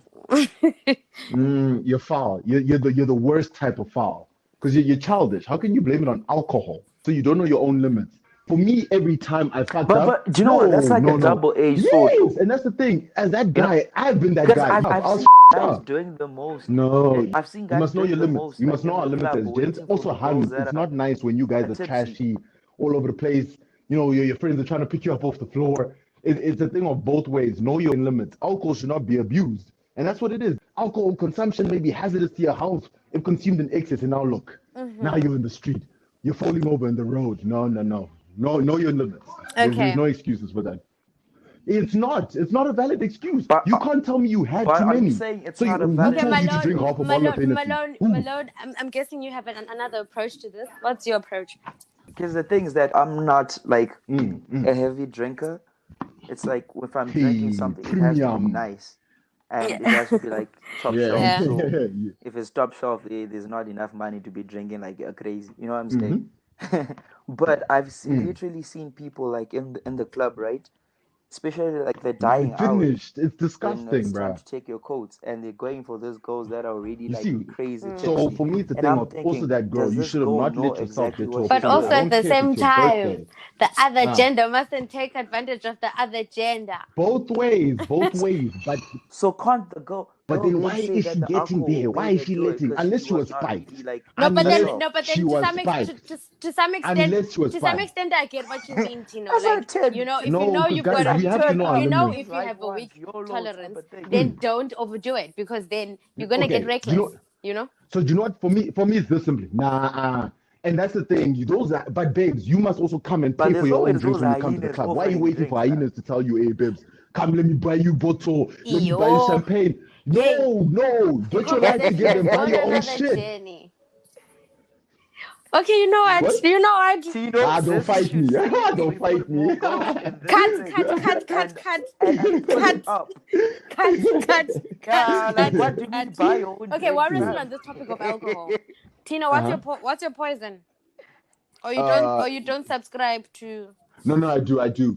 [SPEAKER 5] You're foul. You're the worst type of foul because you're childish. How can you blame it on alcohol? So you don't know your own limits. For me, every time I fucked up,
[SPEAKER 3] But do you know what? That's like a double-edged sword.
[SPEAKER 5] Yes, and that's the thing. As that guy, I've been that
[SPEAKER 3] Because
[SPEAKER 5] guy.
[SPEAKER 3] I've
[SPEAKER 5] I'll
[SPEAKER 3] seen guys doing the most.
[SPEAKER 5] No,
[SPEAKER 3] I've seen
[SPEAKER 5] you
[SPEAKER 3] guys
[SPEAKER 5] must know
[SPEAKER 3] doing
[SPEAKER 5] your
[SPEAKER 3] the
[SPEAKER 5] limits.
[SPEAKER 3] most,
[SPEAKER 5] You
[SPEAKER 3] like
[SPEAKER 5] must know
[SPEAKER 3] in
[SPEAKER 5] our
[SPEAKER 3] the
[SPEAKER 5] limits
[SPEAKER 3] club,
[SPEAKER 5] as gents.
[SPEAKER 3] waiting for
[SPEAKER 5] Also,
[SPEAKER 3] the girls
[SPEAKER 5] Hans,
[SPEAKER 3] that
[SPEAKER 5] it's not nice when you guys are
[SPEAKER 3] tipsy.
[SPEAKER 5] trashy all over the place. Your friends are trying to pick you up off the floor. It's a thing of both ways. Know your limits. Alcohol should not be abused. And that's what it is. Alcohol consumption may be hazardous to your health if consumed in excess. And now look, now you're in the street. You're falling over in the road. No. Know your limits. There's
[SPEAKER 1] Okay.
[SPEAKER 5] no excuses for that. It's not a valid excuse.
[SPEAKER 3] But-
[SPEAKER 5] You can't tell me you had
[SPEAKER 3] But
[SPEAKER 5] too
[SPEAKER 3] are you
[SPEAKER 5] many.
[SPEAKER 3] saying it's
[SPEAKER 5] So
[SPEAKER 3] not a
[SPEAKER 5] who
[SPEAKER 3] valid
[SPEAKER 5] told you to
[SPEAKER 1] Malone,
[SPEAKER 5] drink half a bottle of Hennessy?
[SPEAKER 1] Malone, I'm guessing you have another approach to this. What's your approach?
[SPEAKER 3] Because the thing is that I'm not like
[SPEAKER 5] Mm.
[SPEAKER 3] a heavy drinker. It's like if I'm drinking something, it has to be
[SPEAKER 5] Premium.
[SPEAKER 3] nice. And it has to be like top
[SPEAKER 5] Yeah.
[SPEAKER 3] shelf.
[SPEAKER 1] Yeah.
[SPEAKER 3] So if it's top shelf, there's not enough money to be drinking like a crazy. You know what I'm saying? But I've literally seen people like in the club, right? Especially like the dying hours
[SPEAKER 5] Finished. It's
[SPEAKER 3] when
[SPEAKER 5] disgusting,
[SPEAKER 3] it's time
[SPEAKER 5] bro.
[SPEAKER 3] to take your coats and they're going for those girls that are already
[SPEAKER 5] You
[SPEAKER 3] like
[SPEAKER 5] see,
[SPEAKER 3] crazy
[SPEAKER 5] so
[SPEAKER 3] tipsy.
[SPEAKER 5] for me, it's the
[SPEAKER 3] And
[SPEAKER 5] thing
[SPEAKER 3] I'm
[SPEAKER 5] of also
[SPEAKER 3] thinking,
[SPEAKER 5] that girl.
[SPEAKER 3] does
[SPEAKER 5] You
[SPEAKER 3] this
[SPEAKER 5] should have
[SPEAKER 3] girl
[SPEAKER 5] not
[SPEAKER 3] know
[SPEAKER 5] let yourself
[SPEAKER 3] exactly
[SPEAKER 5] get to
[SPEAKER 3] what
[SPEAKER 5] a
[SPEAKER 1] But
[SPEAKER 3] she's
[SPEAKER 5] point.
[SPEAKER 1] also
[SPEAKER 5] I
[SPEAKER 3] doing?
[SPEAKER 1] at
[SPEAKER 5] don't
[SPEAKER 1] the
[SPEAKER 5] care if
[SPEAKER 1] same
[SPEAKER 5] it's your
[SPEAKER 1] time,
[SPEAKER 5] birthday.
[SPEAKER 1] the other gender mustn't take advantage of the other gender.
[SPEAKER 5] Both ways.
[SPEAKER 3] So can't the girl
[SPEAKER 5] Then why
[SPEAKER 3] say
[SPEAKER 5] is
[SPEAKER 3] that
[SPEAKER 5] she
[SPEAKER 3] the
[SPEAKER 5] getting
[SPEAKER 3] alcohol
[SPEAKER 5] there? Why
[SPEAKER 3] made
[SPEAKER 5] is
[SPEAKER 3] her
[SPEAKER 5] she
[SPEAKER 3] do it
[SPEAKER 5] letting?
[SPEAKER 3] because she
[SPEAKER 5] Unless she
[SPEAKER 3] was
[SPEAKER 5] was
[SPEAKER 3] not
[SPEAKER 5] spiked.
[SPEAKER 3] really like
[SPEAKER 1] No, but
[SPEAKER 5] Unless
[SPEAKER 1] then
[SPEAKER 5] she
[SPEAKER 1] to
[SPEAKER 5] was
[SPEAKER 1] some
[SPEAKER 5] spiked.
[SPEAKER 1] to some extent,
[SPEAKER 5] Unless she was
[SPEAKER 1] to some
[SPEAKER 5] spiked.
[SPEAKER 1] extent, I get what you mean, Tino.
[SPEAKER 3] That's
[SPEAKER 1] Like,
[SPEAKER 3] a 10.
[SPEAKER 1] if you
[SPEAKER 5] No,
[SPEAKER 1] know
[SPEAKER 5] because
[SPEAKER 1] you've
[SPEAKER 5] guys,
[SPEAKER 1] got
[SPEAKER 5] we
[SPEAKER 1] a,
[SPEAKER 5] have to know our limits.
[SPEAKER 1] if you have a weak
[SPEAKER 3] YOLO type
[SPEAKER 1] tolerance,
[SPEAKER 3] of thing.
[SPEAKER 1] then don't overdo it because then you're gonna get
[SPEAKER 5] Okay,
[SPEAKER 1] reckless.
[SPEAKER 5] So do you know what? For me, it's this simply. And that's the thing. But babes, you must also come and
[SPEAKER 3] But
[SPEAKER 5] pay for
[SPEAKER 3] there's
[SPEAKER 5] your own
[SPEAKER 3] always
[SPEAKER 5] drinks
[SPEAKER 3] those
[SPEAKER 5] when you come to the
[SPEAKER 3] hyenas
[SPEAKER 5] club. Why are you
[SPEAKER 3] offering
[SPEAKER 5] waiting for
[SPEAKER 3] drinks,
[SPEAKER 5] hyenas to tell you, hey, babes, come, let me buy you bottle, let me buy you
[SPEAKER 1] Yo.
[SPEAKER 5] champagne?
[SPEAKER 1] Hey.
[SPEAKER 5] No, get your life together and buy your own shit.
[SPEAKER 1] Journey. Okay, you know what?
[SPEAKER 5] What?
[SPEAKER 1] You know what?
[SPEAKER 3] Tino,
[SPEAKER 5] Don't
[SPEAKER 3] since
[SPEAKER 5] fight
[SPEAKER 3] you
[SPEAKER 5] me.
[SPEAKER 3] say
[SPEAKER 5] Don't
[SPEAKER 3] we
[SPEAKER 5] fight
[SPEAKER 3] put more
[SPEAKER 5] me.
[SPEAKER 3] girls in this
[SPEAKER 1] Cut,
[SPEAKER 3] thing
[SPEAKER 1] cut,
[SPEAKER 3] and pull it up. Like what do you mean buy your own
[SPEAKER 1] Okay, while
[SPEAKER 3] drinks,
[SPEAKER 1] we're still
[SPEAKER 3] fam?
[SPEAKER 1] on this topic of alcohol, Tina, what's your poison? Or you don't subscribe to?
[SPEAKER 5] No, I do.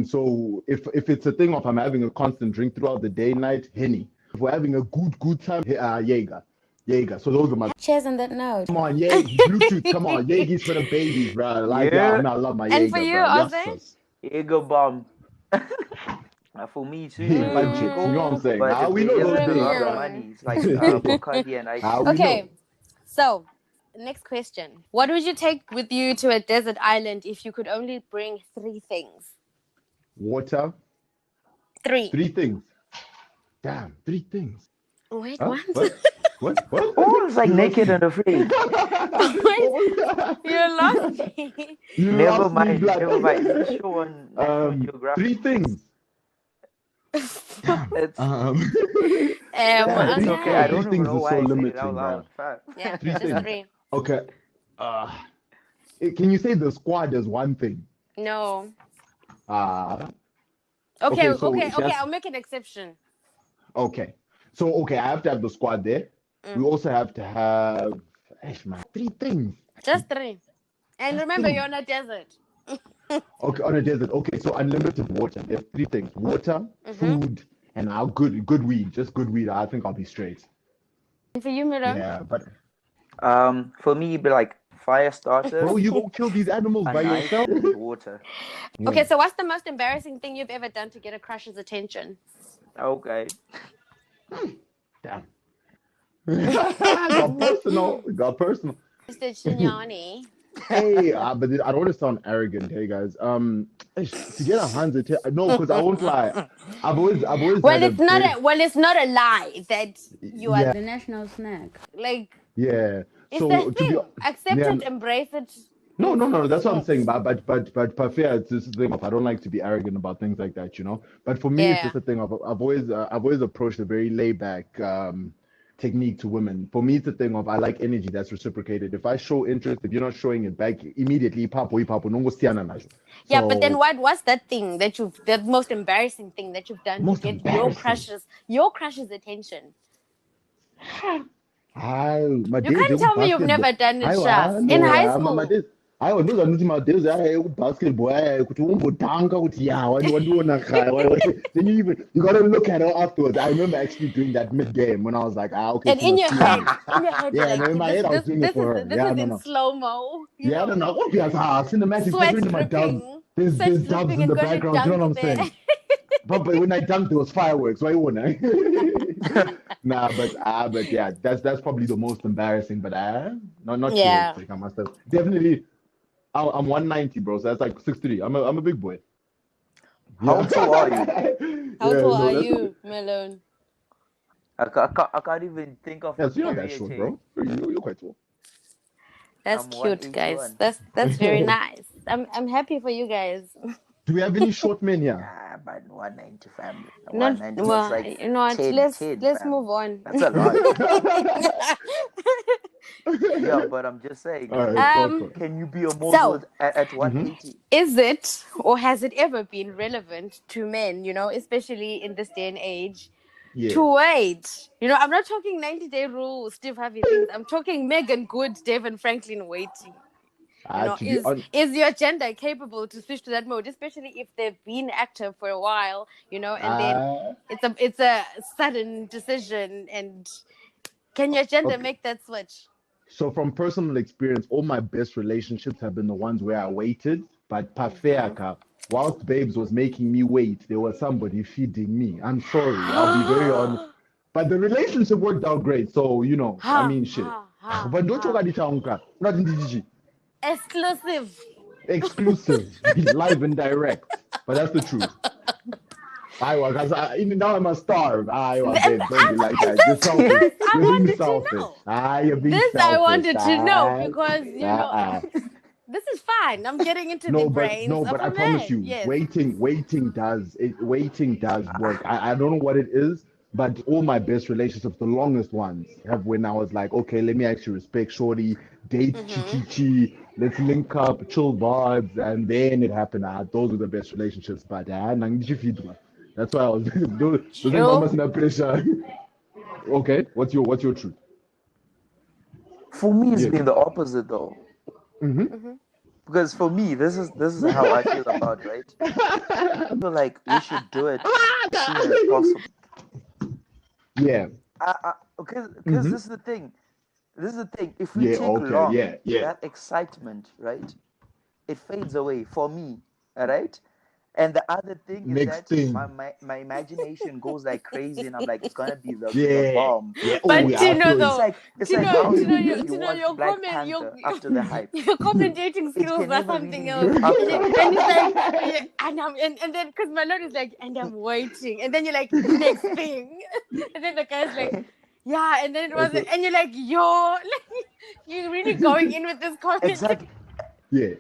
[SPEAKER 5] So if it's a thing of I'm having a constant drink throughout the day, night, Henny. If we're having a good time, Jaeger. So those are my.
[SPEAKER 1] Cheers on that note.
[SPEAKER 5] Come on, Bluetooth. Come on, Jaeger's for the babies, bro. Like,
[SPEAKER 3] Yeah.
[SPEAKER 5] I love my
[SPEAKER 1] And
[SPEAKER 5] Jaeger,
[SPEAKER 1] for you,
[SPEAKER 5] bro. Yes,
[SPEAKER 1] Ozay?
[SPEAKER 5] sis.
[SPEAKER 3] Ego bomb. For me too,
[SPEAKER 5] My chicks, you know what I'm saying?
[SPEAKER 3] but if
[SPEAKER 5] We
[SPEAKER 3] there
[SPEAKER 5] know
[SPEAKER 3] isn't
[SPEAKER 5] those
[SPEAKER 3] a
[SPEAKER 5] days,
[SPEAKER 3] lot of
[SPEAKER 5] bro.
[SPEAKER 3] money, it's like Bacardi and ice.
[SPEAKER 5] We
[SPEAKER 1] Okay,
[SPEAKER 5] know.
[SPEAKER 1] so next question: what would you take with you to a desert island if you could only bring 3 things?
[SPEAKER 5] Water.
[SPEAKER 1] 3.
[SPEAKER 5] 3 things. Damn, 3 things.
[SPEAKER 1] Wait,
[SPEAKER 5] Huh?
[SPEAKER 1] what?
[SPEAKER 5] What?
[SPEAKER 3] Oh, it's like naked and afraid.
[SPEAKER 1] You lost me.
[SPEAKER 3] Never
[SPEAKER 5] lost me,
[SPEAKER 3] mind.
[SPEAKER 5] blood.
[SPEAKER 3] Is this show on National Geographic?
[SPEAKER 5] 3 things. Damn.
[SPEAKER 3] It's
[SPEAKER 1] Ozay?
[SPEAKER 3] okay. I don't
[SPEAKER 5] 3
[SPEAKER 3] even
[SPEAKER 5] things
[SPEAKER 3] know
[SPEAKER 5] is
[SPEAKER 3] why
[SPEAKER 5] so
[SPEAKER 3] I said it
[SPEAKER 5] limiting,
[SPEAKER 3] out
[SPEAKER 5] bro.
[SPEAKER 3] loud. Fat.
[SPEAKER 1] Yeah,
[SPEAKER 5] 3
[SPEAKER 1] just
[SPEAKER 5] things.
[SPEAKER 1] 3.
[SPEAKER 5] Okay. Can you say the squad is 1 thing?
[SPEAKER 1] No.
[SPEAKER 5] Okay,
[SPEAKER 1] Okay,
[SPEAKER 5] so
[SPEAKER 1] I'll make an exception.
[SPEAKER 5] Okay. So okay, I have to have the squad there. We also have to have, man, 3 things.
[SPEAKER 1] Just 3. And remember, you're on a desert.
[SPEAKER 5] Okay, on a desert. Okay, so unlimited water. There's 3 things: water, food, and our good weed. Just good weed. I think I'll be straight.
[SPEAKER 1] And for you, Milo?
[SPEAKER 5] Yeah, but
[SPEAKER 3] For me, it'd be like fire starter,
[SPEAKER 5] bro, you gonna kill these animals
[SPEAKER 3] a
[SPEAKER 5] by
[SPEAKER 3] knife,
[SPEAKER 5] yourself?
[SPEAKER 3] and water.
[SPEAKER 1] Okay, so what's the most embarrassing thing you've ever done to get a crush's attention?
[SPEAKER 3] Okay.
[SPEAKER 5] Damn. Got personal. Got personal.
[SPEAKER 1] Mr. Chinyani.
[SPEAKER 5] Hey, but I don't want to sound arrogant, hey guys. To get 100, no, because I won't lie. I've always
[SPEAKER 1] Well,
[SPEAKER 5] had
[SPEAKER 1] it's not a it's not a lie that you are
[SPEAKER 5] Yeah.
[SPEAKER 1] the national snack. Like,
[SPEAKER 5] Yeah.
[SPEAKER 1] it's
[SPEAKER 5] So
[SPEAKER 1] the
[SPEAKER 5] to be
[SPEAKER 1] thing. Accept
[SPEAKER 5] yeah,
[SPEAKER 1] it, embrace it.
[SPEAKER 5] no, that's what I'm saying. But fair, it's this thing of I don't like to be arrogant about things like that, you know. But for me, it's
[SPEAKER 1] Yeah.
[SPEAKER 5] just a thing of I've always approached a very laid back technique to women. For me, it's a thing of I like energy that's reciprocated. If I show interest, if you're not showing it back immediately, papo, nongo stiana najo.
[SPEAKER 1] Yeah, but then
[SPEAKER 5] So,
[SPEAKER 1] what's that thing that the most embarrassing thing that you've done to
[SPEAKER 5] most
[SPEAKER 1] get
[SPEAKER 5] embarrassing.
[SPEAKER 1] your crush's attention?
[SPEAKER 5] My
[SPEAKER 1] You
[SPEAKER 5] days
[SPEAKER 1] can't tell me you've
[SPEAKER 5] basketball.
[SPEAKER 1] never done it,
[SPEAKER 5] I
[SPEAKER 1] Shaf. In
[SPEAKER 5] no,
[SPEAKER 1] high
[SPEAKER 5] my
[SPEAKER 1] school.
[SPEAKER 5] days. I was not losing my days. I basketball. Kuti umbotanga kuti yeah. What do you want? Then you gotta look at her afterwards. I remember actually doing that mid game when I was like, okay,
[SPEAKER 1] And
[SPEAKER 5] so let's see.
[SPEAKER 1] in your head,
[SPEAKER 5] Yeah,
[SPEAKER 1] you're
[SPEAKER 5] no,
[SPEAKER 1] like,
[SPEAKER 5] in my head I was doing it for her.
[SPEAKER 1] this
[SPEAKER 5] Yeah,
[SPEAKER 1] is in
[SPEAKER 5] no.
[SPEAKER 1] slow mo.
[SPEAKER 5] Yeah, I don't know. What is cinematic?
[SPEAKER 1] Sweat
[SPEAKER 5] Especially my dubs.
[SPEAKER 1] dripping.
[SPEAKER 5] There's
[SPEAKER 1] Sweat
[SPEAKER 5] dubs
[SPEAKER 1] dripping
[SPEAKER 5] in
[SPEAKER 1] and
[SPEAKER 5] the
[SPEAKER 1] gonna
[SPEAKER 5] background. You know what I'm
[SPEAKER 1] dunk there.
[SPEAKER 5] saying? But when I dunked, there was fireworks. Why wouldn't I? Nah, but yeah, that's probably the most embarrassing. But not
[SPEAKER 1] Yeah.
[SPEAKER 5] too. I must have definitely. I'm 190, bro. So that's like 6'3". I'm a big boy.
[SPEAKER 3] How tall are you?
[SPEAKER 1] How
[SPEAKER 5] Yeah,
[SPEAKER 1] tall
[SPEAKER 5] so
[SPEAKER 1] are
[SPEAKER 5] that's-
[SPEAKER 1] you, Malone?
[SPEAKER 3] I can't even think of
[SPEAKER 5] Yeah,
[SPEAKER 3] a
[SPEAKER 5] so you're not that
[SPEAKER 3] period
[SPEAKER 5] short,
[SPEAKER 3] here.
[SPEAKER 5] bro. You're quite tall.
[SPEAKER 1] That's
[SPEAKER 3] I'm
[SPEAKER 1] cute, guys.
[SPEAKER 3] 181.
[SPEAKER 1] That's very nice. I'm happy for you guys.
[SPEAKER 5] Do we have any short men here?
[SPEAKER 3] Ah, but 190 family.
[SPEAKER 1] Not
[SPEAKER 3] 190
[SPEAKER 1] well,
[SPEAKER 3] is like
[SPEAKER 1] you know what?
[SPEAKER 3] 10,
[SPEAKER 1] Let's
[SPEAKER 3] 10
[SPEAKER 1] let's
[SPEAKER 3] fam.
[SPEAKER 1] move on.
[SPEAKER 3] That's a lot. Yeah, but I'm just saying.
[SPEAKER 5] All right,
[SPEAKER 1] Um,
[SPEAKER 3] Can you be a model at 180?
[SPEAKER 1] Is it or has it ever been relevant to men, especially in this day and age,
[SPEAKER 5] yeah.
[SPEAKER 1] to wait? I'm not talking 90-day rule, Steve Harvey things. I'm talking Megan Good, Devin Franklin waiting.
[SPEAKER 5] To be on,
[SPEAKER 1] Is your gender capable to switch to that mode, especially if they've been active for a while, and then it's a sudden decision, and can your gender
[SPEAKER 5] Okay.
[SPEAKER 1] make that switch?
[SPEAKER 5] So from personal experience, all my best relationships have been the ones where I waited. But Pafeaka, whilst Babes was making me wait, there was somebody feeding me. I'm sorry, I'll be very honest. But the relationship worked out great. So, I mean, shit. But don't talk about it, not in DGG. Exclusive, live and direct. But that's the truth. Now I'm a star. Babe, don't be like that. You're selfish. You're being selfish. You're being selfish.
[SPEAKER 1] I wanted to know because this is fine. I'm getting into the brains of
[SPEAKER 5] but
[SPEAKER 1] a
[SPEAKER 5] I promise
[SPEAKER 1] man.
[SPEAKER 5] you,
[SPEAKER 1] Yes.
[SPEAKER 5] waiting does work. I don't know what it is, but all my best relationships, the longest ones, have when I was like, okay, let me actually respect shorty, date chi, let's link up, chill vibes, and then it happened. Those were the best relationships. But that's why I was those mamas in pressure. Okay, what's your truth?
[SPEAKER 3] For me, it's been the opposite though. Because for me, this is how I feel about right. I feel like we should do it as soon as possible.
[SPEAKER 5] Yeah.
[SPEAKER 3] Because this is the thing. This is the thing. If we take long, that excitement, right, it fades away for me. All right. And the other thing is my imagination goes like crazy, and I'm like, it's gonna be the bomb.
[SPEAKER 5] Yeah.
[SPEAKER 1] But
[SPEAKER 3] It's like how you watch Black Panther after the hype.
[SPEAKER 1] Your commentating skills are something else. And it's like, and then because my lord is like, and I'm waiting, and then you're like, next thing, and then the guy's like, yeah, and then it wasn't, and you're like, yo, you're really going in with this comment.
[SPEAKER 3] Exactly.
[SPEAKER 5] Yeah.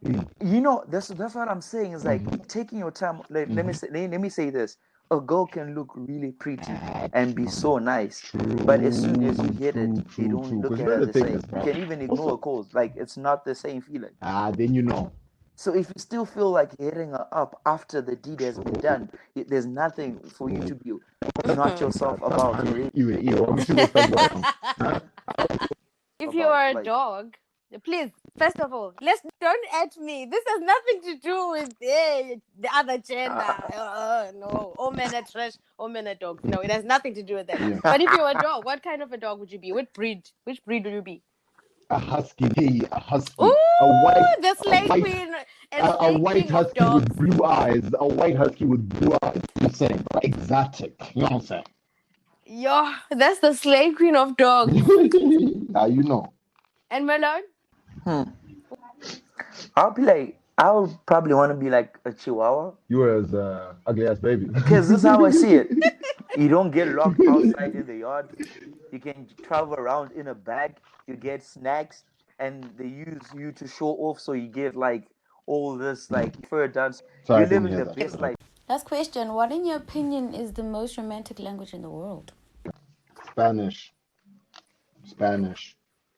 [SPEAKER 3] That's what I'm saying. Is like taking your time. Let me say this: a girl can look really pretty and be so nice, but as soon as you hit it, you don't look at her the same. You can even ignore calls. Like it's not the same feeling.
[SPEAKER 5] Then you know.
[SPEAKER 3] So if you still feel like hitting her up after the deed has been done, there's nothing for you to be not yourself about.
[SPEAKER 1] If you are a dog, please, first of all, don't at me. This has nothing to do with the other gender. No, all men are trash, all men are dogs. No, it has nothing to do with that.
[SPEAKER 5] Yeah.
[SPEAKER 1] But if you're a dog, what kind of a dog would you be? What breed? Which breed would you be?
[SPEAKER 5] A husky. A husky.
[SPEAKER 1] Ooh, the
[SPEAKER 5] a
[SPEAKER 1] slay
[SPEAKER 5] white,
[SPEAKER 1] queen.
[SPEAKER 5] a white
[SPEAKER 1] Queen of
[SPEAKER 5] husky
[SPEAKER 1] dogs.
[SPEAKER 5] with blue eyes. A white husky with blue eyes. I'm saying exotic. You know what I'm saying?
[SPEAKER 1] Yo, that's the slay queen of dogs.
[SPEAKER 5] Now you know.
[SPEAKER 1] And Malone?
[SPEAKER 3] I would probably want to be like a chihuahua.
[SPEAKER 5] You were as ugly ass baby.
[SPEAKER 3] Because this is how I see it. You don't get locked outside in the yard. You can travel around in a bag. You get snacks, and they use you to show off. So you get like all this like fur dance.
[SPEAKER 5] Sorry,
[SPEAKER 3] You're
[SPEAKER 5] I didn't
[SPEAKER 3] living
[SPEAKER 5] hear
[SPEAKER 3] the
[SPEAKER 5] that.
[SPEAKER 3] best life.
[SPEAKER 1] Last question. What, in your opinion, is the most romantic language in the world?
[SPEAKER 5] Spanish.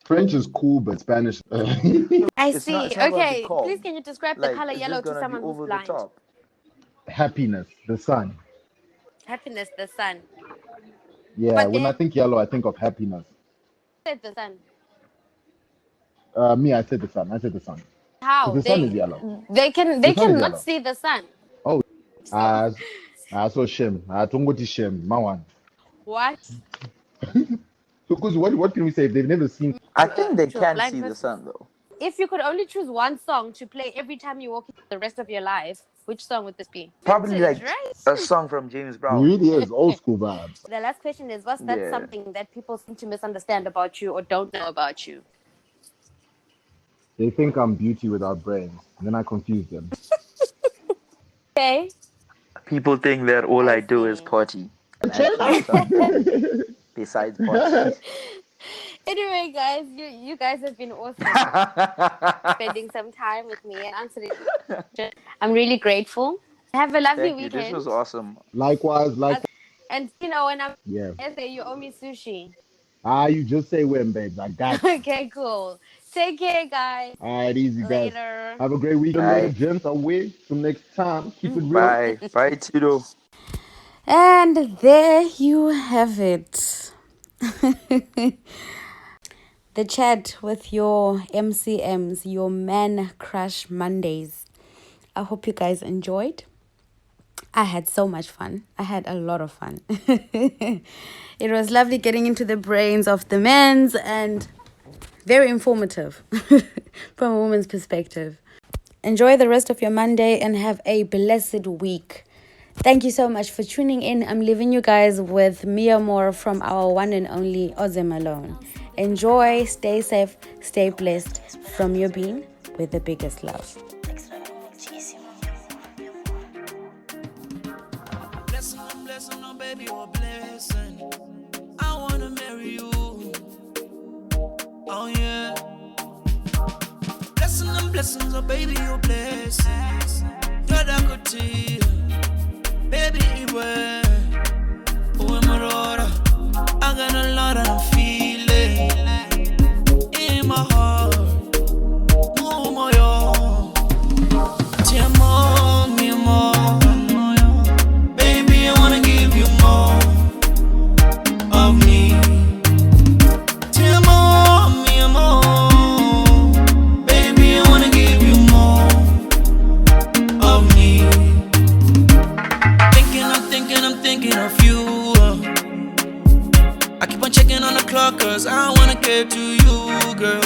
[SPEAKER 5] French is cool, but Spanish.
[SPEAKER 1] I
[SPEAKER 3] It's
[SPEAKER 1] see.
[SPEAKER 3] not gonna be
[SPEAKER 1] Okay,
[SPEAKER 3] calm.
[SPEAKER 1] please can you describe the
[SPEAKER 3] Like,
[SPEAKER 1] color
[SPEAKER 3] it's
[SPEAKER 1] yellow
[SPEAKER 3] just
[SPEAKER 1] to
[SPEAKER 3] gonna be
[SPEAKER 1] someone who's
[SPEAKER 3] over the
[SPEAKER 1] blind?
[SPEAKER 3] top.
[SPEAKER 5] Happiness, the sun.
[SPEAKER 1] Happiness, the sun.
[SPEAKER 5] Yeah,
[SPEAKER 1] But
[SPEAKER 5] when I
[SPEAKER 1] then
[SPEAKER 5] think yellow, I think of happiness.
[SPEAKER 1] said the sun.
[SPEAKER 5] Me, I said the sun. Because
[SPEAKER 1] How?
[SPEAKER 5] the sun is yellow.
[SPEAKER 1] They
[SPEAKER 5] The sun is
[SPEAKER 1] cannot
[SPEAKER 5] yellow.
[SPEAKER 1] see the sun.
[SPEAKER 5] Oh,
[SPEAKER 1] So
[SPEAKER 5] I saw Shem. I Tongoti Shem, Mawan.
[SPEAKER 1] what?
[SPEAKER 5] Because what can we say if they've never seen?
[SPEAKER 3] I think they
[SPEAKER 1] To a
[SPEAKER 3] can
[SPEAKER 1] blind
[SPEAKER 3] see the
[SPEAKER 1] person.
[SPEAKER 3] sun though.
[SPEAKER 1] If you could only choose one song to play every time you walk in the rest of your life, which song would this be?
[SPEAKER 3] Probably
[SPEAKER 1] Vintage,
[SPEAKER 3] like
[SPEAKER 1] right?
[SPEAKER 3] a song from James
[SPEAKER 5] It
[SPEAKER 3] Brown.
[SPEAKER 5] really is old school vibes.
[SPEAKER 1] The last question is, what's that
[SPEAKER 3] Yeah.
[SPEAKER 1] something that people seem to misunderstand about you or don't know about you?
[SPEAKER 5] They think I'm beauty without brains, and then I confuse them.
[SPEAKER 1] Okay.
[SPEAKER 3] People think that all I do is
[SPEAKER 1] see.
[SPEAKER 3] party. And actually something besides party.
[SPEAKER 1] Anyway, guys, you guys have been awesome spending some time with me and answering. I'm really grateful. Have a lovely
[SPEAKER 3] Thank you.
[SPEAKER 1] weekend.
[SPEAKER 3] This was awesome.
[SPEAKER 5] Likewise.
[SPEAKER 1] And when I'm there, you owe me sushi.
[SPEAKER 5] You just say when, babes. I got you.
[SPEAKER 1] Okay, cool. Take care, guys.
[SPEAKER 5] All right, easy, guys.
[SPEAKER 1] Later.
[SPEAKER 5] Have a great weekend,
[SPEAKER 3] Bye.
[SPEAKER 5] later, gents. Away. Till next time. Keep it real.
[SPEAKER 3] Bye. Bye, Tito.
[SPEAKER 1] And there you have it. The chat with your MCMs, your Man Crush Mondays. I hope you guys enjoyed. I had so much fun. I had a lot of fun. It was lovely getting into the brains of the men's and very informative from a woman's perspective. Enjoy the rest of your Monday and have a blessed week. Thank you so much for tuning in. I'm leaving you guys with Amor from our one and only Ozay Malone. Enjoy, stay safe, stay blessed from your being with the biggest love.
[SPEAKER 6] Blessing, oh baby, oh blessing. I wanna marry you. Oh yeah. Blessings, oh baby, oh blessings. God, I could see, baby, where? Oh, I'm I got a lot of feeling in my heart. Oh my God, dear mom, me more. Baby, I wanna give you more of me. Dear mom, me more. Baby, I wanna give you more of me. I'm thinking of you. I keep on checking on the clock, cause I wanna get to you, girl.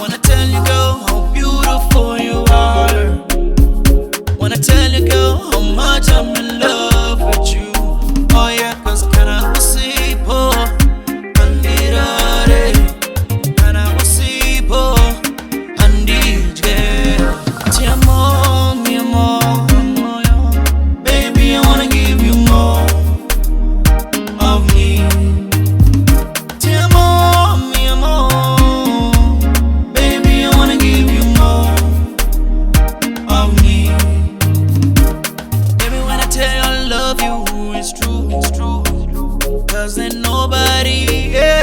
[SPEAKER 6] Wanna tell you, girl, how beautiful you are. Wanna tell you, girl, how much I'm in love with you. Oh yeah, cause kana usipo andirare, kana usipo andije. Ti amo, mi amor. Baby, I wanna give you more of me. Ti amo, mi amor. Baby, I wanna give you more of me. Baby, when I tell you I love you, it's true, it's true. Cause ain't nobody else